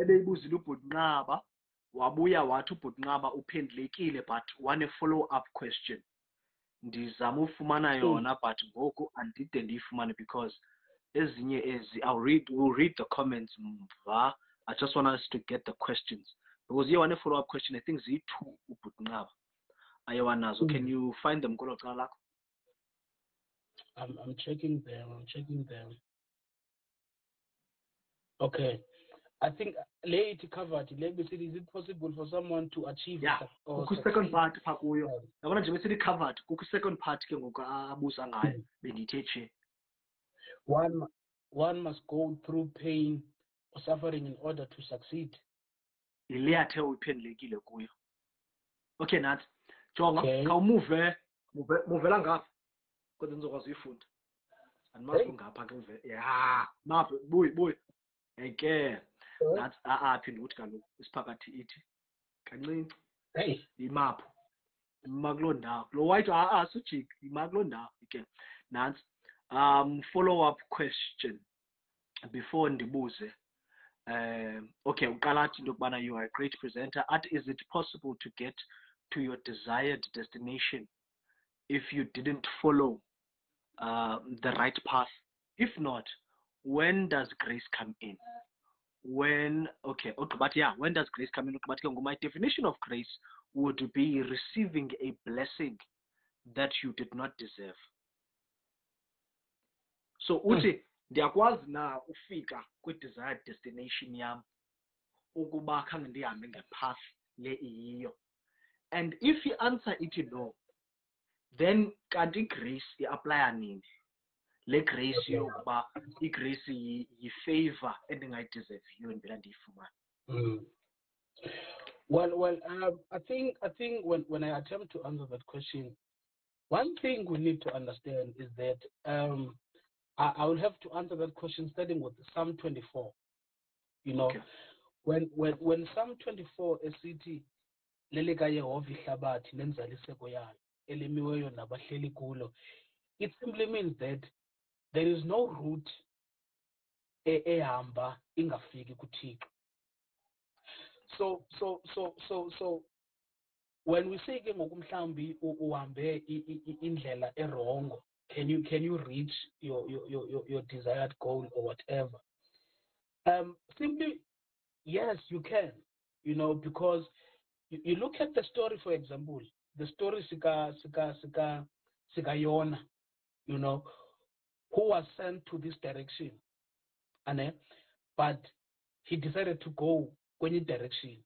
ebeyibuzile uBhutinqaba, wabuya wathi uBhutinqaba uphendulekile but one follow up question. Ndizama ufumana yona but ngoku andide ndiyifumane because ezinye ezi we'll read the comments mva. I just want us to get the questions because here one follow up question I think ziyi-2 uBhutinqaba ayewanazo. Can you find them kolo cala lakho? I'm checking them. Okay. I think late covered. Let me see, is it possible for someone to achieve second part phaa kuyo? Yabona nje besithi covered kukho second part ke ngoku abuza ngayo bendithe tshe. One must go through pain or suffering in order to succeed. Yile yathe uyiphendulekile kuyo. Okay, nathi jonga khawumuve muvela ngapha kodwa nizokwazi uyifunda. Andimazi ngapha ke uve. Mapha buyi. Ke nathi phinda uthi kaloku isiphakathi ithi kancinci. Imapho imakuloo ndawo lo white sujik imakuloo ndawo ke nansi. Follow up question before ndibuze. Okay, uqala athi into yokubana you are a great presenter. Is it possible to get to your desired destination if you didn't follow the right path? If not, when does grace come in? When does grace come in? My definition of grace would be receiving a blessing that you did not deserve. So uthi ndiyakwazi na ufika kwi-desired destination yam ukuba khange ndihambe ngepath le iyiyo? And if you answer it no, then kanti grace i-aplya nini le grace yokuba igrace yi-favor endingayideserviyo endivela ndiyifumana? Well, I think when I attempt to answer that question, one thing we need to understand is that I will have to answer that question starting with Psalm 24. You know, Okay. when Psalm 24 esithi lelika Yehova ihlabathi nenzaliseko yayo elimiweyo nabahleli kulo, it simply means that there is no route ehamba ingafiki kuThixo. So when we say ke ngokumhlambi uhambe indlela erongo, can you reach your desired goal or whatever? Simply yes, you can, because you look at the story, for example, the story sika Yona, who was sent to this direction, but he decided to go any direction.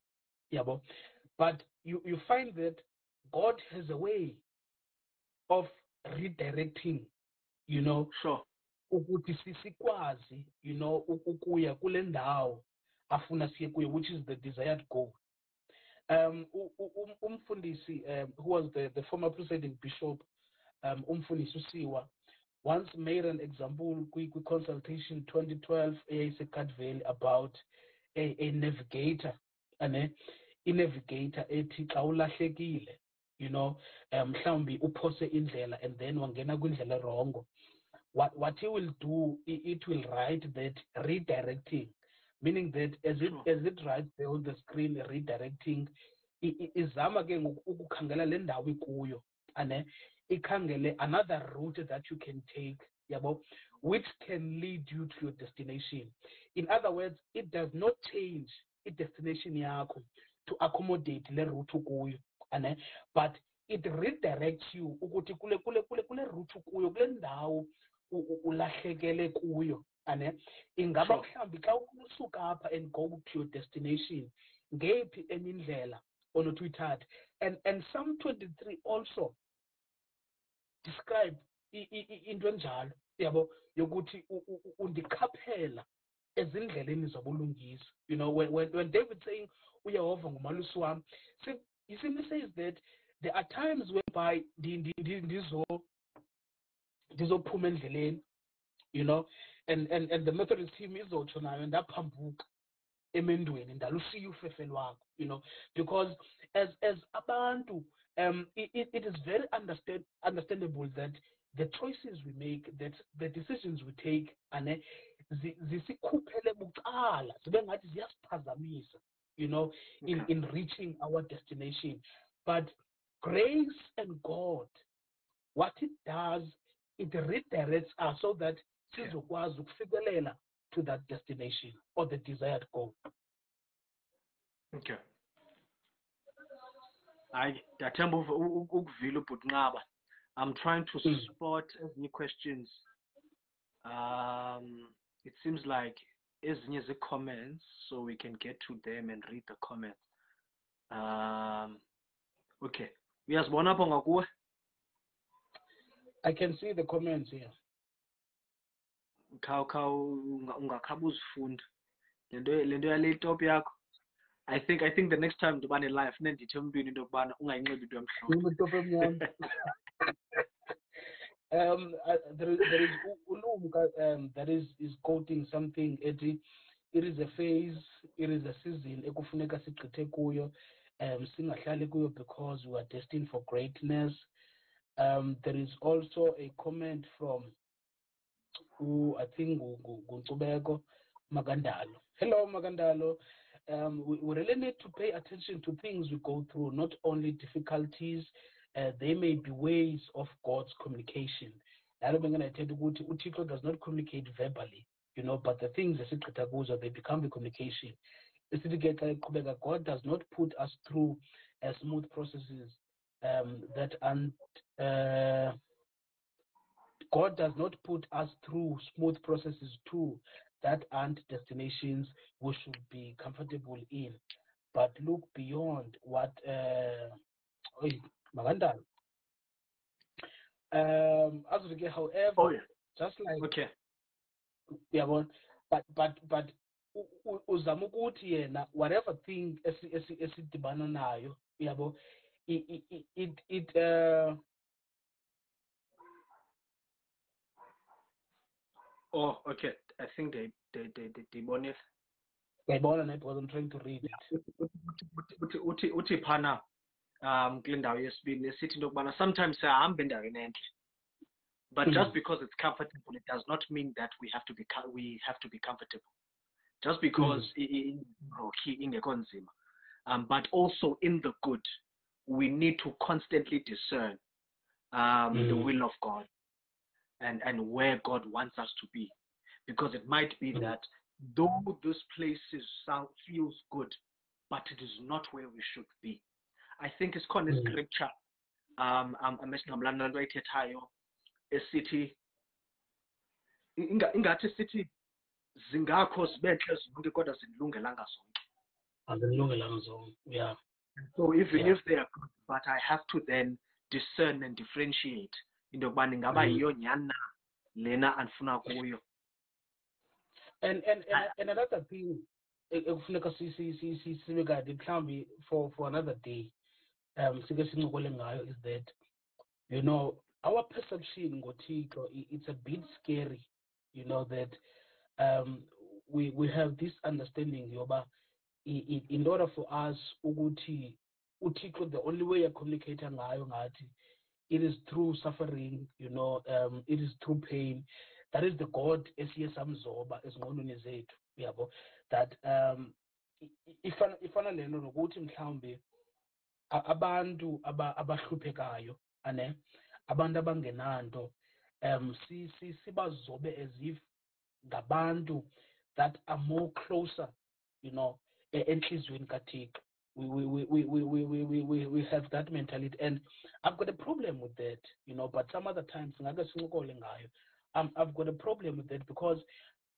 But you find that God has a way of redirecting, Sure. ukuthi sikwazi, ukuya kule ndawo afuna siye kuyo, which is the desired goal. Umfundisi, who was the former presiding bishop, Umfundisi Usiwa, once made an example consultation 2012 eyayiseCadville about a navigator, i-navigator ethi xa ulahlekile, mhlawumbi uphose indlela and then wangena kwindlela erongo, what he will do, it will write that redirecting, meaning that as it writes there on the screen, redirecting, izama ke ukukhangela le ndawo ikuyo, ikhangele another route that you can take, which can lead you to your destination. In other words, it does not change i-destination yakho to accommodate le route ukuyo, but it redirects you ukuthi kule route ukuyo, kule ndawo ulahlekele kuyo, ingaba mhlawumbi xa usuka apha and go to your destination, ngephi enye indlela onothi uyithathe. And Psalm 23 also describe into enjalo, yokuthi undikhaphela ezindleleni zobulungiswa. When David saying uYehova ngumalusi wami, he simply says that there are times whereby ndizophuma endleleni, and the Methodist hymn izotsho nayo ndaphambuka emendweni ndalushiya ufefe lwakho, because as abantu, it is very understandable that the choices we make, that the decisions we take, zisikhuphele bucala, zibe ngathi ziyasiphazamisa, in reaching our destination. But grace and God, what it does, it redirects us so that sizokwazi ukufikelela to that destination or the desired goal. Okay. Ndiyathemba ukuvila ubhuti Nqaba. I'm trying to spot ezinye questions. It seems like ezinye comments, so we can get to them and read the comments. Okay. Uyazibona apho ngakuwe? I can see the comments here. Ungakhaba uzifunda lento yale top yakho. I think the next time ndiba ne-live ndithi emntwini into yokubana ungayinxibi into emhlophe. There is Ulumka that is quoting something. It is a phase, it is a season ekufuneka sigqithe kuyo, singahlali kuyo, because we are destined for greatness. There is also a comment from I think Guntubeko Magandalo. Hello, Magandalo. We really need to pay attention to things we go through, not only difficulties. They may be ways of God's communication. Uthixo does not communicate verbally, but the things they become the communication. God does not put us through smooth processes God does not put us through smooth processes too that aren't destinations we should be comfortable in, but look beyond what However, Oh yeah. just like Okay. uyabona, but uzama ukuthi yena whatever thing esidibana nayo uyabo it Oh, okay. I think they bonus. uyayibona ne, because I'm trying to read it. Uthi phana kule ndawo yesibini esithi into yokubana sometimes siyahambe endaweni entle, but just because it's comfortable, it does not mean that we have to be comfortable. Just because ingekho nzima, but also in the good, we need to constantly discern the will of God and where God wants us to be, because it might be that though this place feels good, but it is not where we should be. I think it's called a scripture amesingabulana nto ayithethayo esithi ingathi sithi zingakho zibentle zonke kodwa zilungelanga zonke. Azilungelanga zonke, yeah. So even if they are good, but I have to then discern and differentiate into yokubana ingaba yiyo nyani na lena andifuna kuyo. And another thing ekufuneka sibe kade mhlawumbi for another day sike sincokole ngayo is that, you know, our perception ngoThixo, it's a bit scary, you know, that we have this understanding yoba in order for us ukuthi uThixo, the only way you communicate ngayo ngathi it is through suffering, you know, it is through pain. That is the God esiye samzoba ezingqondweni zethu, yabo, that ifana lento nokuthi mhlawumbe abantu abahluphekayo ane abantu abangenanto sibazobe as if ngabantu that are more closer, you know, enhlizweni kaThixo. We have that mentality, and I've got a problem with that, you know, but some other times I've got a problem with that because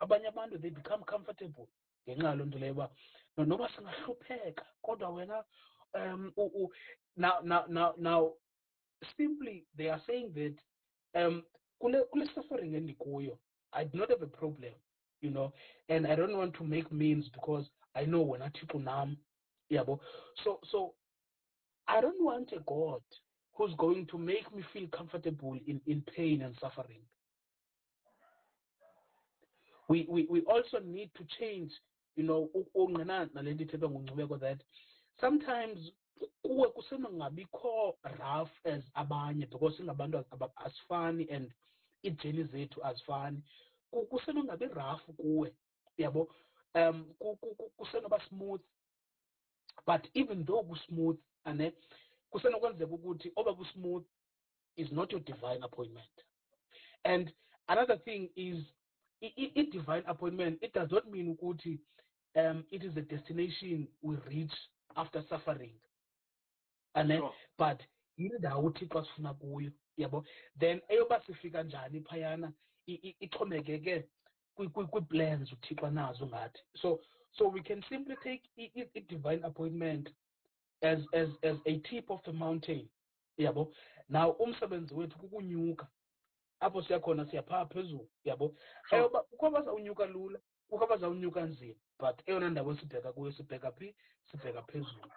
abanye abantu they become comfortable ngenxa lonto leyo noba singahlupheka kodwa wena now simply they are saying that kule suffering endikuyo I do not have a problem, you know, and I don't want to make memes because I know when I people nam, yabo. So I don't want a God who's going to make me feel comfortable in pain and suffering. We also need to change, you know, that sometimes kusengabikho rough as abanye because singabantu asifani and ijourney zethu asifani. Kusenongabi rough kuwe, yabo. Kusenoba smooth, but even though smooth ane kusenokwenzeka ukuthi oba smooth is not your divine appointment. And another thing is it divine appointment, it does not mean ukuthi it is a destination we reach after suffering. Ane but indawo uThixo asifuna kuyo, yabo. Then eyoba sifika njani phayana ixhomekeke kwi-plans uThixo anazo ngathi. So we can simply take a divine appointment as a tip of the mountain, yabo. Now umsebenzi wethu kukunyuka apho siyakhona siyaphaa phezulu, yabo. Eyoba kukho abazawunyuka lula, kukho abazawunyuka nzima, but eyona ndawo sibheka kuyo sibheka phi? Sibheka phezulu.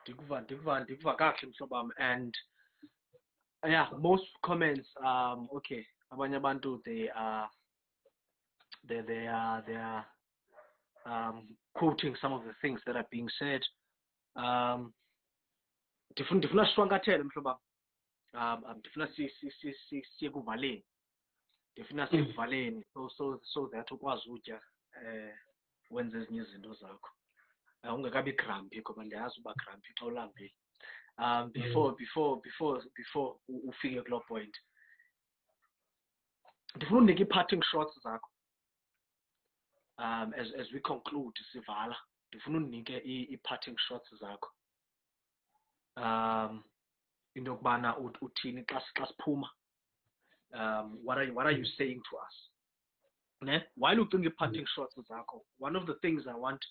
Ndikuva kahle mhlobam. And yeah, most comments okay, abanye abantu they are quoting some of the things that are being said. Ndifuna sihlwangathele mhlobam. Ndifuna siye kuvaleni. Ndifuna siye kuvaleni so that ukwazi utya wenze ezinye izinto zakho. Ungakabi grumpy ngoba ndiyazi uba grumpy xa ulambile. Before ufike kuloo point, ndifuna unika i-parting shots zakho. As we conclude sivala, ndifuna unike i-parting shots zakho. Into yokubana uthini xa siphuma. What are you saying to us? Ne? While ucinga i-parting shots zakho, one of the things I want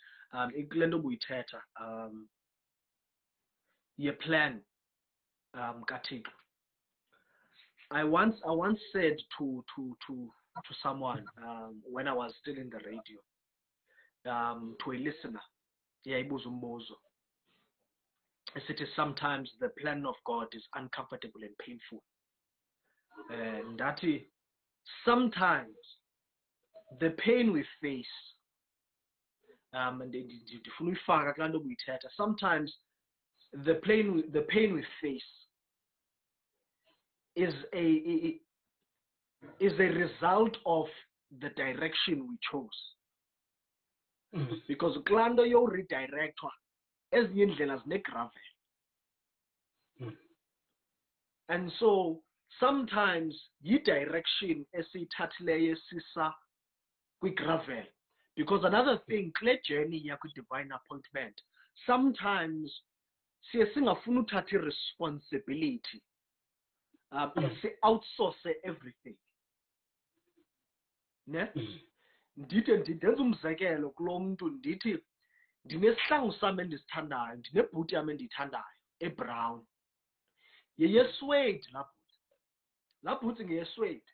kule nto buyithetha ye plan kaThixo. I once said to someone when I was still in the radio, to a listener, yayibuza umbuzo. It is sometimes the plan of God is uncomfortable and painful. And that is sometimes the pain we face, and sometimes the pain we face is a result of the direction we chose. Because klando yo redirectwa ezinye indlela zine gravel. And so sometimes yi direction esiyithathileyo esisa kwi gravel. Because another thing, clear journey yakwi divine appointment, sometimes siye singafuna uthatha responsibility, si outsource everything. Ne? Ndenza umzekelo kulo muntu ndithi ndinesihlangu sami endisithandayo, ndinebhuti yami endiyithandayo ebrown. Yeyeswede laa bhuti ngeyeswede,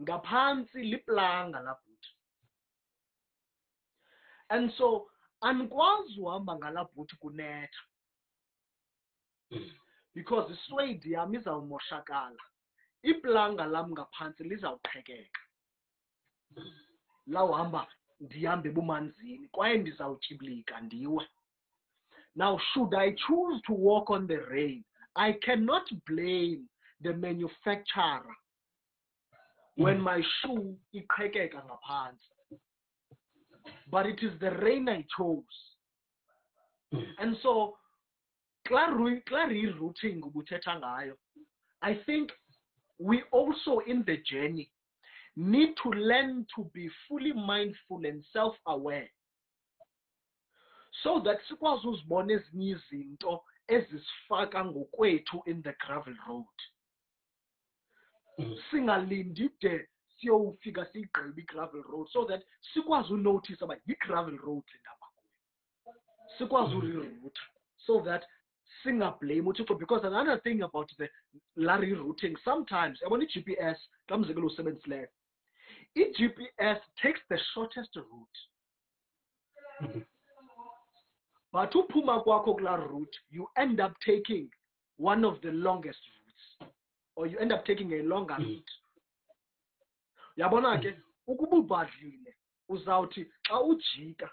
ngaphansi liplanga laa bhuti. And so andikwazi uhamba ngalaa bhuti kunetha, because iswede yam izawumoshakala, iplanga lam ngaphansi lizawuqhekeka lawuhamba ndihambe ebumanzini kwaye ndizawutyibilika ndiwe. Now, should I choose to walk on the rain, I cannot blame the manufacturer when my shoe iqhekeka ngaphansi. But it is the rain I chose. And so, routing ubuthetha ngayo, I think we also in the journey need to learn to be fully mindful and self-aware, so that sikwazi uzibona ezinye izinto ezisifaka ngokwethu in the gravel road. Singalindi de siyofika sigqibe i-gravel road, so that sikwazi unotice about i-gravel road endaba kuyo, sikwazi ureroute, so that singablame uThixo. Because another thing about the Larry routing, sometimes yabona i-GPS xa mzekelo usebenzisileyo, i-GPS takes the shortest route. But uphuma kwakho kulaa route, you end up taking one of the longest routes, or you end up taking a longer route. Yabona ke ukuba ubhadlile uzawuthi xa ujika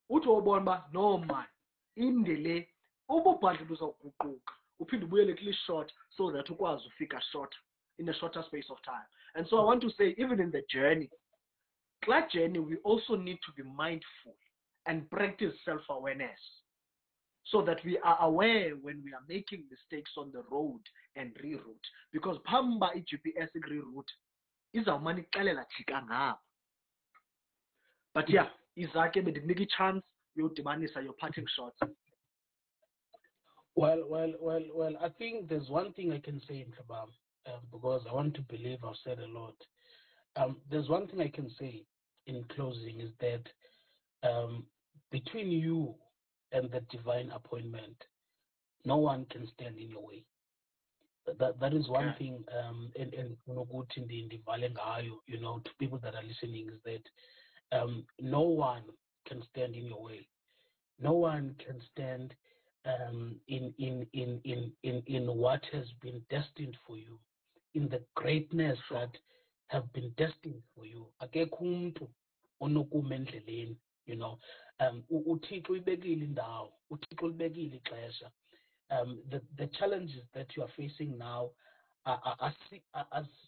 uthi wobona uba no man inde le, uba ubhadlile uzawuguquka uphinde ubuyele kuli short, so that ukwazi ufika short in a shorter space of time. And so I want to say, even in the journey, we also need to be mindful and practice self-awareness, so that we are aware when we are making mistakes on the road and reroute. Because pamba i-GPS reroute izawumane ixelela jika ngapha. But yeah, izake bendikunika i-chance yokudibanisa your parting shots. Well, I think there's one thing I can say in Kabam, because I want to believe I've said a lot. There's one thing I can say in closing, is that between you and the divine appointment, no one can stand in your way. That is one thing, and in the Valengayo, to people that are listening, is that no one can stand in your way. No one can stand in what has been destined for you, in the greatness that have been destined for you. Akekho umuntu onokuma endleleni, uThixo uyibekile indawo, uThixo ulibekile ixesha. The challenges that you are facing now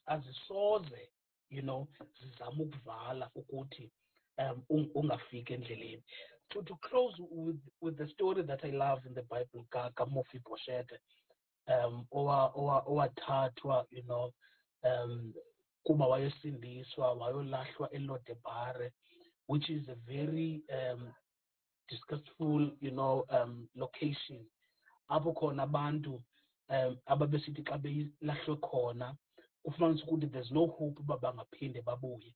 azisoze, zizama ukuvala ukuthi ungafiki endleleni. To close with the story that I love in the Bible, Mkwakwi, owathathwa, kuba wayesindiswa wayolahlwa eLodebare, which is a very disgustful, location. Apho khona abantu ababesithi xa belahlwe khona ufumanisa ukuthi there's no hope uba bangaphinde babuye.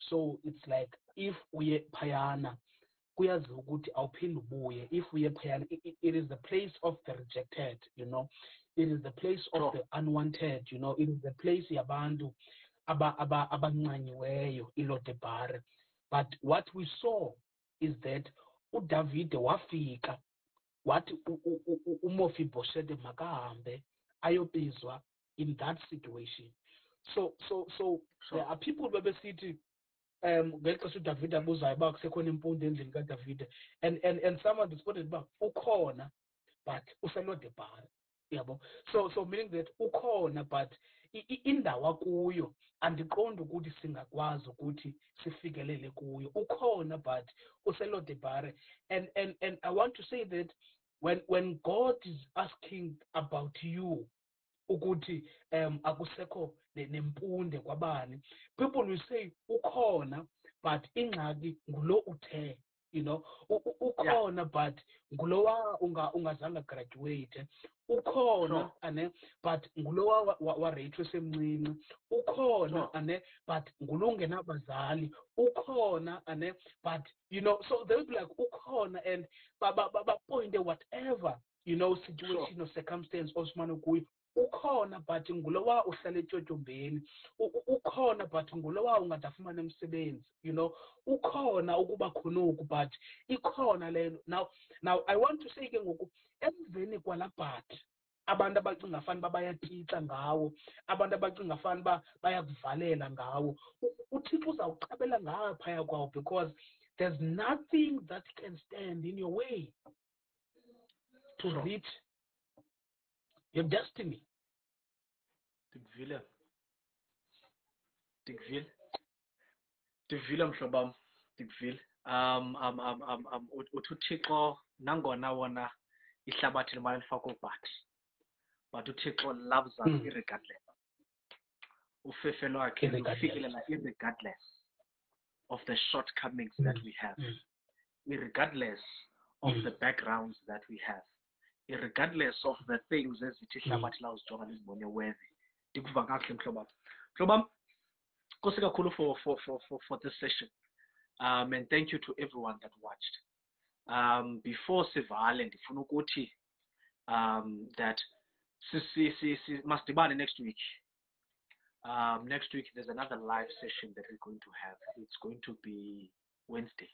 So it's like, if uye phayana kuyaziwa ukuthi awuphinde ubuye. If uye phayana, it is the place of the rejected, It is the place of the unwanted, you know. It is the place yabantu abancanyiweyo iLodebar. But what we saw is that uDavide wafika wathi uMefiboshethe makahambe ayobizwa in that situation. So there are people bebesithi ngexesha uDavide abuzayo uba kusekhona impundu endlini kaDavide, and someone responded uba ukhona but useLodebar, yabo. So meaning that ukhona but indawo akuyo andiqondi ukuthi singakwazi ukuthi sifikelele kuyo. Ukhona but useLodebar. And I want to say that when God is asking about you ukuthi akusekho nempunde kwabani, people will say ukhona but ingxaki ngulo uthe, you know. Ukhona but ngulowa ungazange graduate, ukhona ane but ngulowa warate semncinci, ukhona ane but ngulo ungenabazali, ukhona ane but, you know. So they'll be like ukhona, and point whatever, you know, situation or circumstance osmane kuyo. Ukhona but ngulowa uhlala etyotyombe, ukhona but ngulowa ungadafumana emsebenzi, you know. Ukhona ukuba khonoku but ikhona lento. Now I want to say ke ngoku emveni kwala but abantu abacinga fana bayatitsa ngawo, abantu abacinga fana bayakuvalela ngawo, uThixo uzawuqabela ngaphaya kwawo, because there's nothing that can stand in your way to reach your destiny. Ndikuvile mhlobam, ndikuvile. Uthi uThixo nangona wona ihlabathi limane lifakwe but uThixo loves us irregardless. Ufefe lwakhe lufikelela irregardless of the shortcomings that we have, irregardless of the backgrounds that we have, irregardless of the things ezithi ihlabathi lawuzijonga lizibone worthy. Ndikuva kakuhle mhlobam. Mhlobam, Nkosi kakhulu for this session. And thank you to everyone that watched. Before sivale ndifuna ukuthi that masdibane next week. Next week there's another live session that we're going to have. It's going to be Wednesday.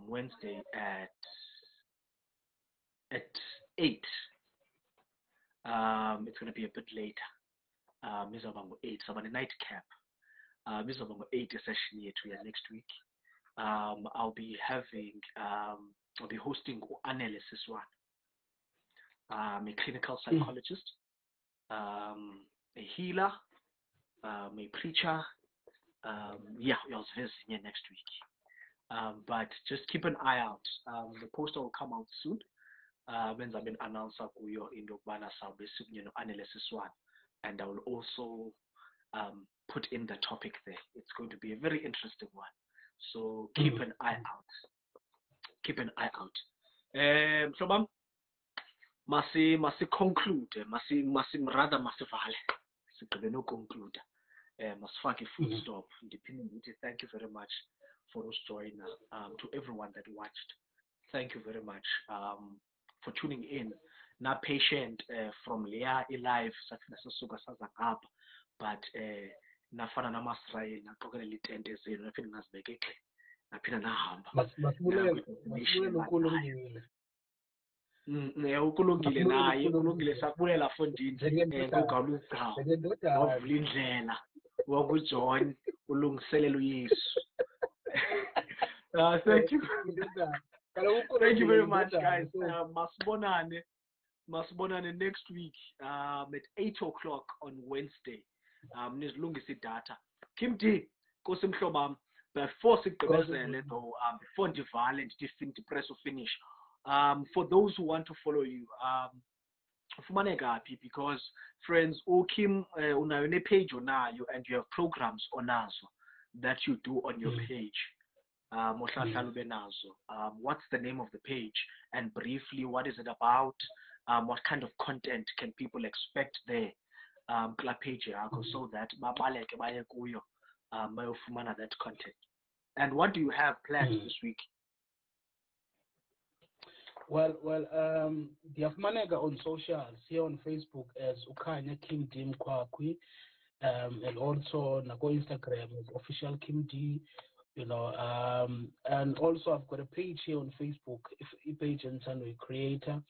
Wednesday at 8. It's going to be a bit later. Mizobango 8. So about a nightcap. Mizobango 8 session yethu next week. I'll be hosting analysis one. A clinical psychologist, a healer, a preacher. You'll visit next week. But just keep an eye out. The poster will come out soon. When I've been announced in the analysis one, and I will also put in the topic there. It's going to be a very interesting one. So keep an eye out. Keep an eye out. So, masi conclude. Masi rather masivale. Sigqibe no conclude. Masifake full stop. Thank you very much for us joining. To everyone that watched, thank you very much for tuning in. Na patient from Leah live sasuka sazangapha, but nafana namasrael naqokela litente zenu naphinda nazibeke exe naphinda nahamba ukulungile naye ukulungile sabulela fondini kugalugawu wavula indlela wakujoin ulungiselela uYesu. Thank you. Thank you very much, guys. Masibonane next week at 8 o'clock on Wednesday. Nizilungise data. Kim D, Nkosi mhlobam, before sigqibezele though, before ndivale ndithi press finish. For those who want to follow you, ufumaneka happy because friends, Kim unayo ne page onayo and you have programs onazo that you do on your page. What's the name of the page, and briefly what is it about? What kind of content can people expect there? Page so that babaleke baye kuyo bayofumana that content. And what do you have planned this week? Well, Diafumaneka on socials, here on Facebook as Khanya Kim D Mkwakwi, and also Nago Instagram as official Kim D, and also I've got a page here on Facebook, a page and Sunway creator,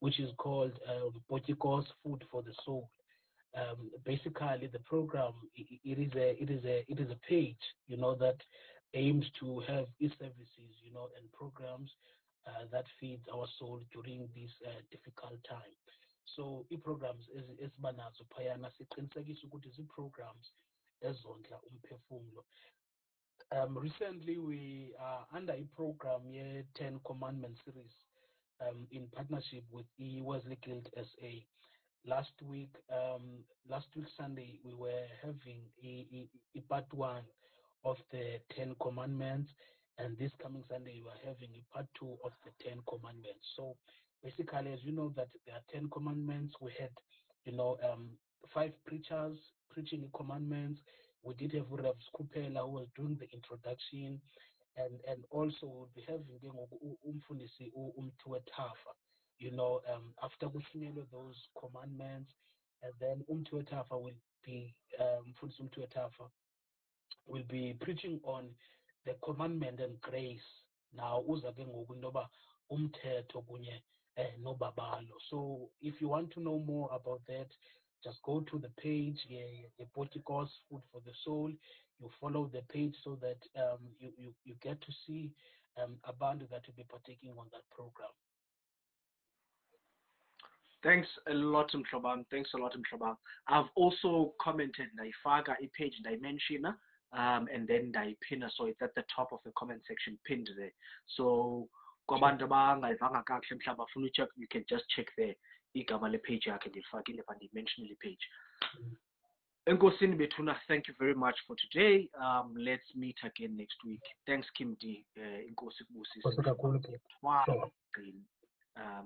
which is called Potiko's Food for the Soul. Basically, the program it is a page, that aims to have e-services, and programs that feeds our soul during this difficult time. So i-programs esibanazo phayana siqinisekisa ukuthi zi-programs ezondla umphefumulo. Recently, we are under a program here, 10 Commandment series, in partnership with the Wesley Guild SA. Last week Sunday, we were having a part 1 of the 10 Commandments, and this coming Sunday, we are having a part 2 of the 10 Commandments. So basically, as you know, that there are 10 Commandments, we had, 5 preachers preaching the commandments. We did have Rev Skupela, who was doing the introduction, and also we'll be having umfundisi Mkwakwi, after we finish those commandments, and then Mkwakwi will be Mkwakwi will be preaching on the commandment and grace. Now uza ke ngoku intoba umthetho kunye nobabalo. So if you want to know more about that, just go to the page, Potiko's Food for the Soul. You follow the page so that you get to see a band that will be partaking on that program. Thanks a lot, Mhlobam. Thanks a lot, Mhlobam. I've also commented Naifaka page dimension, and then Daipina, so it's at the top of the comment section pinned there. So you can just check there. Igama page yakhe ndilifakile dimensional page. Enkosini Betuna, thank you very much for today. Let's meet again next week. Thanks, Kim D. Inkosi kubusise.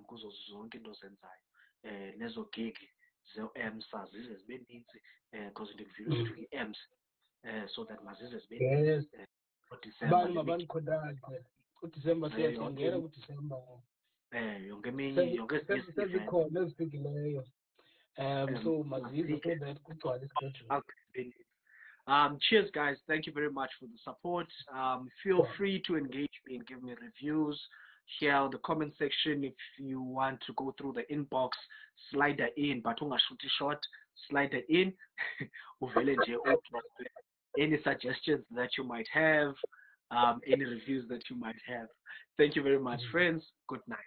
Kuzo zonke into zenzayo. Nezo gig ze-EMSA zize zibe ninzi because ndikuvile ukuthi i-EMS so that mazize zibe ninzi for December. December siyajongela kuDecember. Yonke eminye yonke sezikhona ezifikileyo. So mazize so that kugcwale schedule. Cheers, guys. Thank you very much for the support. Feel free to engage me and give me reviews here in the comment section. If you want to go through the inbox, slide that in. But shoot short, slide that in. Any suggestions that you might have, any reviews that you might have. Thank you very much, friends. Good night.